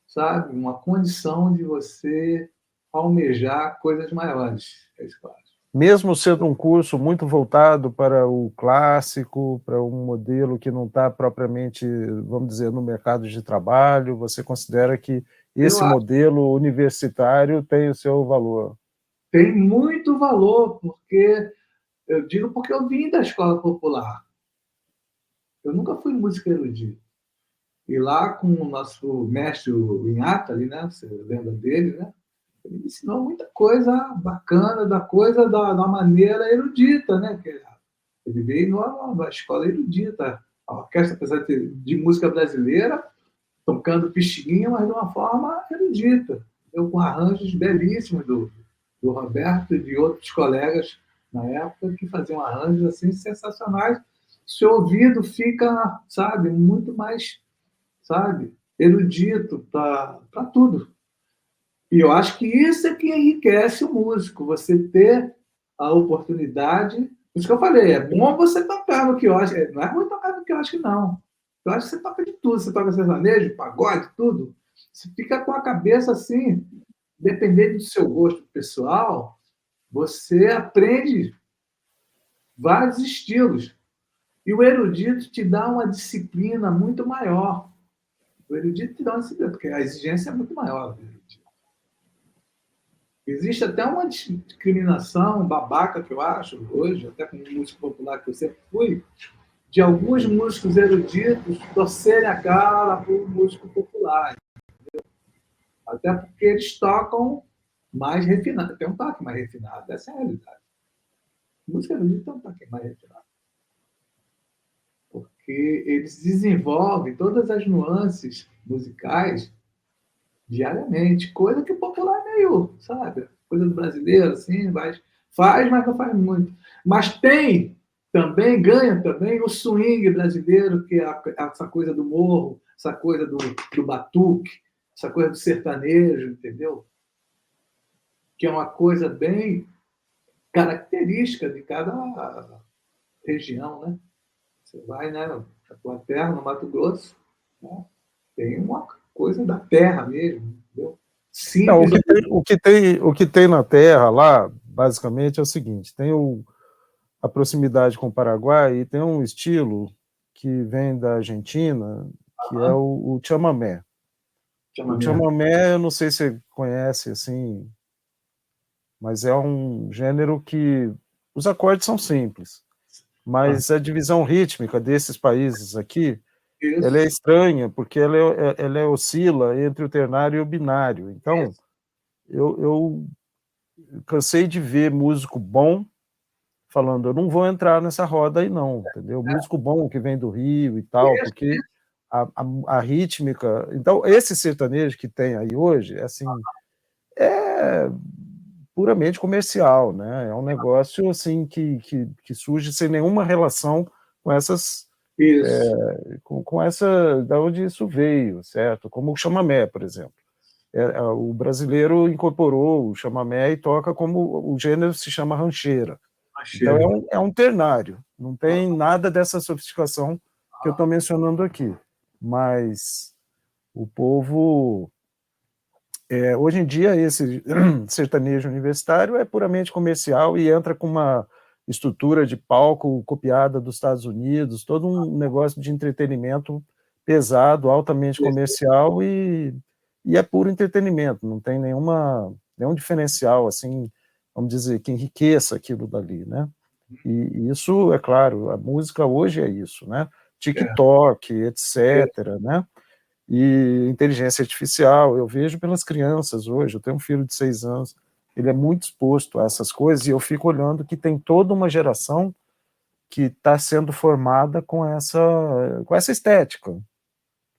sabe, uma condição de você almejar coisas maiores. É isso que eu acho. Mesmo sendo um curso muito voltado para o clássico, para um modelo que não está propriamente, vamos dizer, no mercado de trabalho, você considera que esse modelo universitário tem o seu valor? Tem muito valor, porque eu digo porque eu vim da escola popular. Eu nunca fui músico erudito. E lá com o nosso mestre o Inhata, ali, né? Você lembra dele, né? Ele me ensinou muita coisa bacana, da maneira erudita, né? Ele veio numa escola erudita. A orquestra, apesar de música brasileira, tocando pichinguinha, mas de uma forma erudita. Eu, com arranjos belíssimos do Roberto e de outros colegas na época que faziam arranjos assim sensacionais. Seu ouvido fica, sabe, muito mais, sabe, erudito para tudo. E eu acho que isso é que enriquece o músico, você ter a oportunidade. Por isso que eu falei, é bom você tocar no quiosque, não é ruim tocar no quiosque, não. Eu acho que você toca de tudo, você toca sertanejo, pagode, tudo. Você fica com a cabeça assim, dependendo do seu gosto pessoal, você aprende vários estilos. E o erudito te dá uma disciplina muito maior. O erudito te dá uma disciplina, porque a exigência é muito maior do erudito. Existe até uma discriminação babaca, que eu acho, hoje, até como músico popular que eu sempre fui, de alguns músicos eruditos torcerem a cara para o músico popular. Entendeu? Até porque eles tocam mais refinado, tem um toque mais refinado, essa é a realidade. A música erudita tem um toque mais refinado. Porque eles desenvolvem todas as nuances musicais diariamente, coisa que o popular é meio, sabe, coisa do brasileiro, assim, faz, mas não faz muito. Mas tem também, ganha também o swing brasileiro, que é essa coisa do morro, essa coisa do batuque, essa coisa do sertanejo, entendeu? Que é uma coisa bem característica de cada região, né? Você vai, né, na tua terra, no Mato Grosso, né? Tem uma coisa da terra mesmo, entendeu? Não, Simples. o que tem na Terra lá, basicamente, é o seguinte: tem a proximidade com o Paraguai e tem um estilo que vem da Argentina, que é o chamamé. O chamamé, eu não sei se você conhece, assim, mas é um gênero que os acordes são simples, mas a divisão rítmica desses países aqui, ela é estranha, porque ela oscila entre o ternário e o binário. Então, eu cansei de ver músico bom falando, eu não vou entrar nessa roda aí não, entendeu? Músico bom que vem do Rio e tal, porque a rítmica... Então, esse sertanejo que tem aí hoje, assim, é puramente comercial, né? É um negócio, assim, que surge sem nenhuma relação com essas... com essa... da onde isso veio, certo? Como o chamamé, por exemplo. O brasileiro incorporou o chamamé e toca como o gênero se chama rancheira. Então é um ternário, não tem nada dessa sofisticação que eu estou mencionando aqui. Mas o povo... hoje em dia, esse sertanejo universitário é puramente comercial e entra com uma estrutura de palco copiada dos Estados Unidos, todo um negócio de entretenimento pesado, altamente comercial e é puro entretenimento, não tem nenhum diferencial, assim, vamos dizer, que enriqueça aquilo dali, né? E isso, é claro, a música hoje é isso, né? TikTok, etc., né? E inteligência artificial, eu vejo pelas crianças hoje, eu tenho um filho de 6 anos, ele é muito exposto a essas coisas, e eu fico olhando que tem toda uma geração que está sendo formada com essa estética,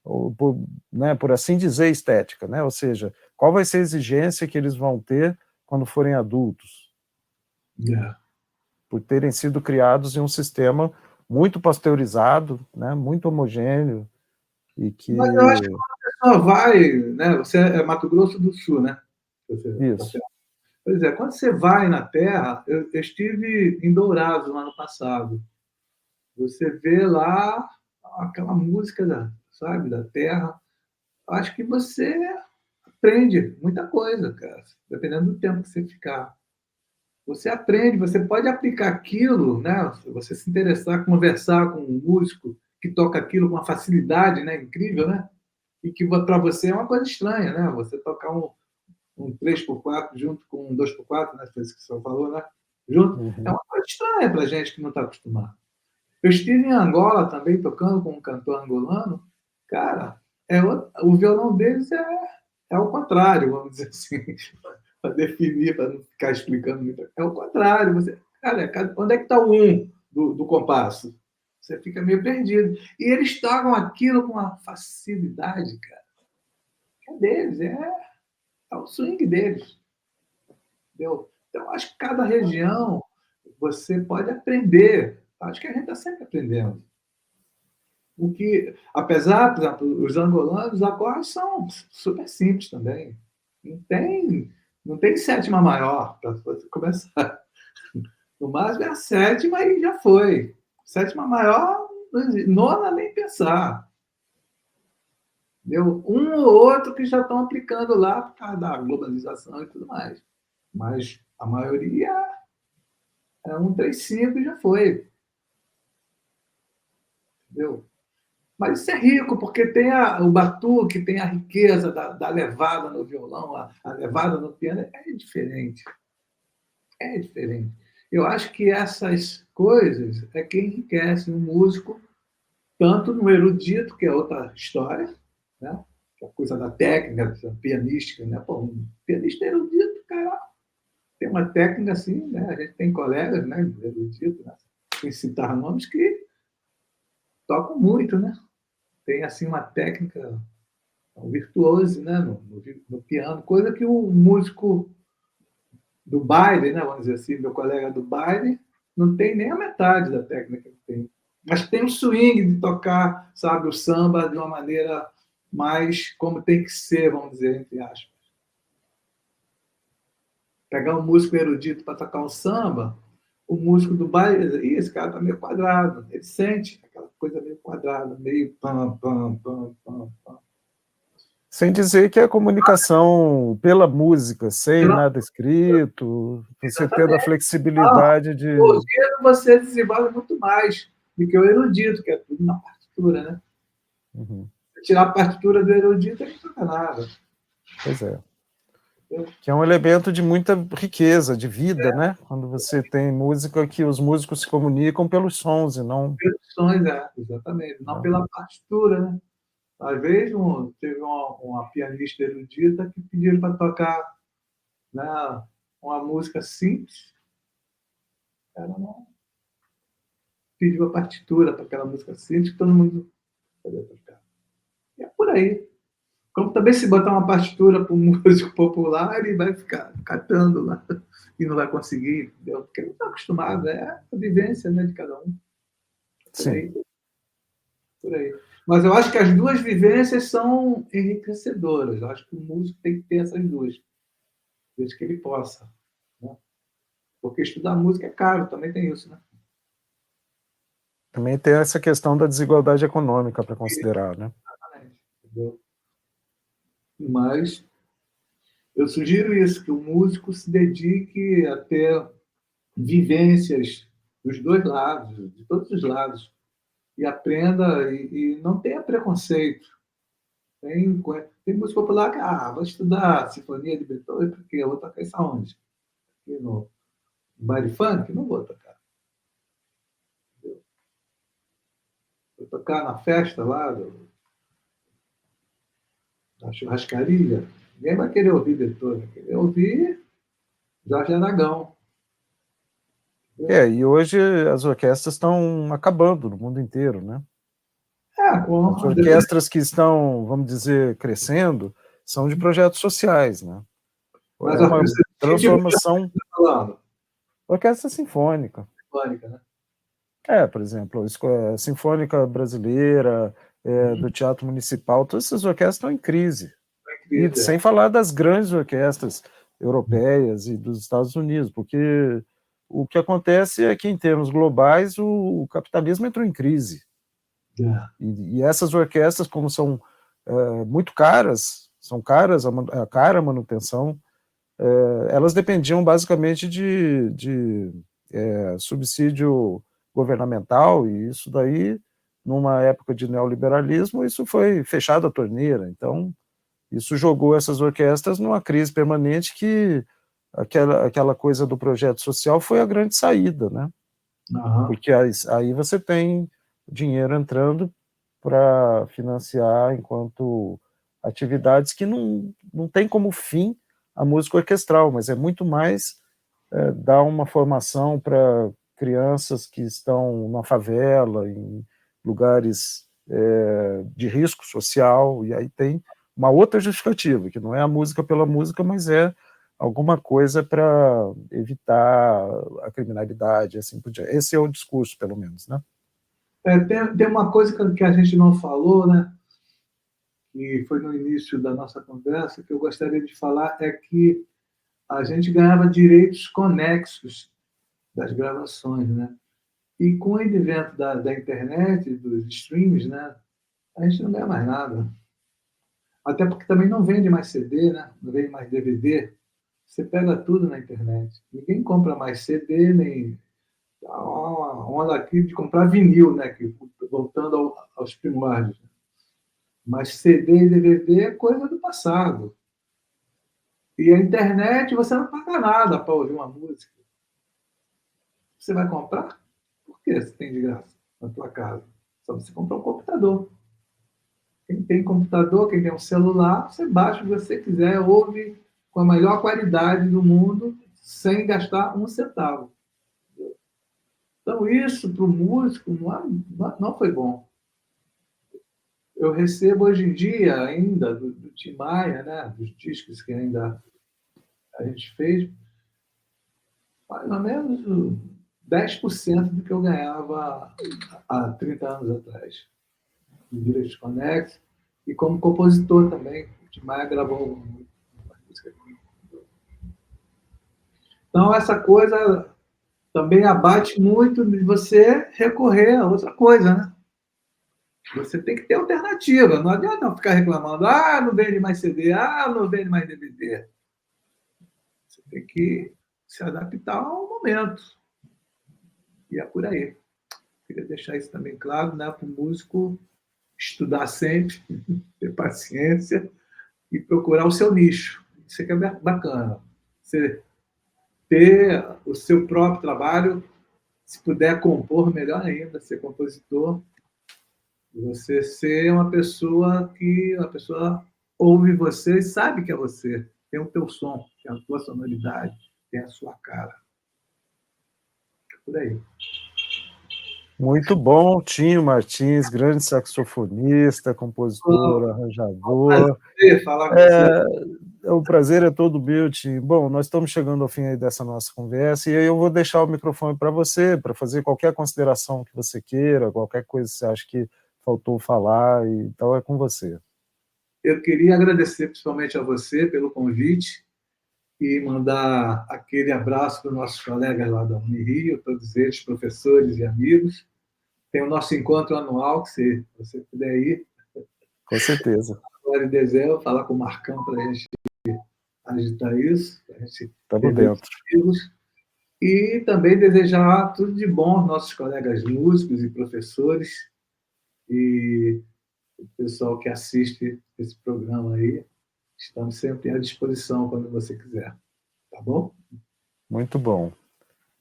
ou por assim dizer, estética, né? Ou seja, qual vai ser a exigência que eles vão ter quando forem adultos? Por terem sido criados em um sistema muito pasteurizado, né? Muito homogêneo, e que... Mas eu acho que quando a pessoa vai, né? Você é Mato Grosso do Sul, né? Isso. Pois é, quando você vai na terra, eu estive em Dourados no ano passado. Você vê lá aquela música sabe, da terra. Acho que você aprende muita coisa, cara, dependendo do tempo que você ficar. Você aprende, você pode aplicar aquilo, né? Você se interessar, conversar com um músico que toca aquilo com uma facilidade, né? Incrível, né? E que para você é uma coisa estranha, né? Você tocar um 3x4 junto com um 2x4, né? Foi isso que o senhor falou, né? Junto. É Uhum. uma coisa estranha para gente que não está acostumado. Eu estive em Angola também, tocando com um cantor angolano. Cara, o violão deles é o contrário, vamos dizer assim, para definir, para não ficar explicando muito. É o contrário. Cara, onde é que está o do compasso? Você fica meio perdido. E eles tocam aquilo com uma facilidade, cara. É deles, é o swing deles. Entendeu? Então, acho que cada região você pode aprender. Acho que a gente está sempre aprendendo. O que, apesar, por exemplo, os angolanos, os acordes são super simples também. Não tem sétima maior para você começar. No máximo é a sétima e já foi. Sétima maior, nona nem pensar. Deu um ou outro que já estão aplicando lá por causa da globalização e tudo mais. Mas a maioria é 135 e já foi. Entendeu? Mas isso é rico, porque tem o batuque, tem a riqueza da levada no violão, a levada no piano, é diferente. É diferente. Eu acho que essas coisas é que enriquecem um músico, tanto no erudito, que é outra história, né? Que é a coisa da técnica, da pianística. Né? Pô, um pianista erudito, cara, tem uma técnica assim, né? A gente tem colegas, né, erudito, né? Sem citar nomes, que tocam muito, né? Tem assim uma técnica virtuoso, né, no piano, coisa que o músico do baile, né, vamos dizer assim, meu colega do baile, não tem nem a metade da técnica que tem. Mas tem um swing de tocar, sabe, o samba de uma maneira mais como tem que ser, vamos dizer, entre aspas. Pegar um músico erudito para tocar um samba, o músico do baile, esse cara está meio quadrado, ele sente aquela coisa meio quadrada, meio pam, pam, pam, pam, pam. Sem dizer que a comunicação pela música, sem Pela... nada escrito, você tendo a Exatamente. flexibilidade O de... ouvido você desenvolve muito mais do que o erudito, que é tudo na partitura, né? Uhum. Tirar a partitura do erudito, não toca nada. Pois é. Que é um elemento de muita riqueza, de vida, né? Quando você tem música que os músicos se comunicam pelos sons e não... Pelos sons, exatamente. Não pela partitura, né? Às vezes teve uma pianista erudita que pediram para tocar, né, uma música simples. Ela não pediu a partitura para aquela música simples, que todo mundo podia tocar. E é por aí. Como também se botar uma partitura para um músico popular, ele vai ficar catando lá e não vai conseguir, entendeu? Porque ele não está acostumado, é a vivência, né, de cada um. Por Sim. aí, por aí. Mas eu acho que as duas vivências são enriquecedoras. Eu acho que o músico tem que ter essas duas, desde que ele possa. Né? Porque estudar música é caro, também tem isso, né? Também tem essa questão da desigualdade econômica para considerar, né? Exatamente. Entendeu? Mas eu sugiro isso, que o músico se dedique a ter vivências dos dois lados, de todos os lados, e aprenda e não tenha preconceito. Tem música popular que, vou estudar Sinfonia de Beethoven, porque eu vou tocar isso aonde? Aqui no baile funk? Não vou tocar. Entendeu? Vou tocar na festa lá da churrascaria. Ninguém vai querer ouvir Beethoven, vai querer ouvir Jorge Aragão. E hoje as orquestras estão acabando no mundo inteiro, né? As orquestras que estão, vamos dizer, crescendo, são de projetos sociais, né? Mas é uma transformação. Orquestra sinfônica. Sinfônica, né? Por exemplo, a Sinfônica Brasileira, do Teatro Municipal, todas essas orquestras estão em crise. E sem falar das grandes orquestras europeias e dos Estados Unidos, porque o que acontece é que, em termos globais, o capitalismo entrou em crise. E essas orquestras, como são muito caras, são caras, a cara manutenção, elas dependiam basicamente de subsídio governamental, e isso daí, numa época de neoliberalismo, isso foi fechado a torneira. Então, isso jogou essas orquestras numa crise permanente, que aquela coisa do projeto social foi a grande saída, né? Porque aí você tem dinheiro entrando para financiar enquanto atividades que não tem como fim a música orquestral, mas é muito mais dar uma formação para crianças que estão na favela, em lugares de risco social, e aí tem uma outra justificativa, que não é a música pela música, mas é alguma coisa para evitar a criminalidade, assim por diante. Esse é o discurso, pelo menos, né? Tem uma coisa que a gente não falou, né? Que foi no início da nossa conversa, que eu gostaria de falar, é que a gente ganhava direitos conexos das gravações, né? E com o advento da internet, dos streams, né? A gente não ganha mais nada. Até porque também não vende mais CD, né? Não vende mais DVD. Você pega tudo na internet. Ninguém compra mais CD, nem uma onda aqui de comprar vinil, né? Voltando aos primórdios. Mas CD e DVD é coisa do passado. E a internet, você não paga nada para ouvir uma música. Você vai comprar? Por que você tem de graça na tua casa? Só você comprar um computador. Quem tem computador, quem tem um celular, você baixa o que você quiser, ouve com a melhor qualidade do mundo, sem gastar um centavo. Então, isso para o músico não foi bom. Eu recebo hoje em dia ainda do Tim Maia, né, dos discos que ainda a gente fez, mais ou menos 10% do que eu ganhava há 30 anos atrás, de direitos conexos, e como compositor também. O Tim Maia gravou uma música comigo. Então, essa coisa também abate muito de você recorrer a outra coisa, né? Você tem que ter alternativa. Não adianta ficar reclamando, não vende mais CD, não vende mais DVD. Você tem que se adaptar ao momento. E é por aí. Queria deixar isso também claro, né? Para o músico estudar sempre, ter paciência e procurar o seu nicho. Isso aqui é bacana. Você ter o seu próprio trabalho, se puder compor, melhor ainda, ser compositor. Você ser uma pessoa que a pessoa ouve você e sabe que é você. Tem o teu som, tem a tua sonoridade, tem a sua cara. É por aí. Muito bom, Tinho Martins, grande saxofonista, compositor, arranjador. Prazer falar com você. O prazer é todo meu, Tinho. Bom, nós estamos chegando ao fim aí dessa nossa conversa, e aí eu vou deixar o microfone para você, para fazer qualquer consideração que você queira, qualquer coisa que você acha que faltou falar, então é com você. Eu queria agradecer principalmente a você pelo convite e mandar aquele abraço para os nossos colegas lá da Unirio, todos eles, professores e amigos. Tem o nosso encontro anual, que se você puder ir. Com certeza. Agora em dezembro, falar com o Marcão para a gente agitar isso. Estamos dentro. E também desejar tudo de bom aos nossos colegas músicos e professores e o pessoal que assiste esse programa aí. Estamos sempre à disposição quando você quiser. Tá bom? Muito bom.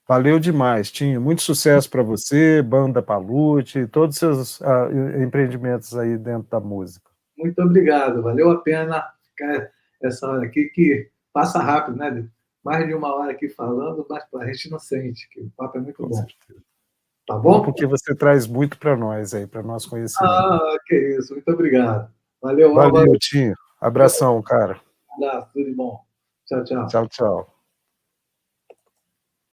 Valeu demais, Tinho. Muito sucesso para você, Banda Palute, todos os seus empreendimentos aí dentro da música. Muito obrigado. Valeu a pena ficar essa hora aqui, que passa rápido, né? mais de 1 hora aqui falando, mas a gente não sente, que o papo é muito Com bom. certeza. Tá bom? Porque você traz muito para nós aí, para nosso conhecimento. Ah, que isso, muito obrigado. Valeu, Álvaro. Valeu, Tinho. Abração, cara. Um abraço, tudo de bom. Tchau, tchau. Tchau, tchau.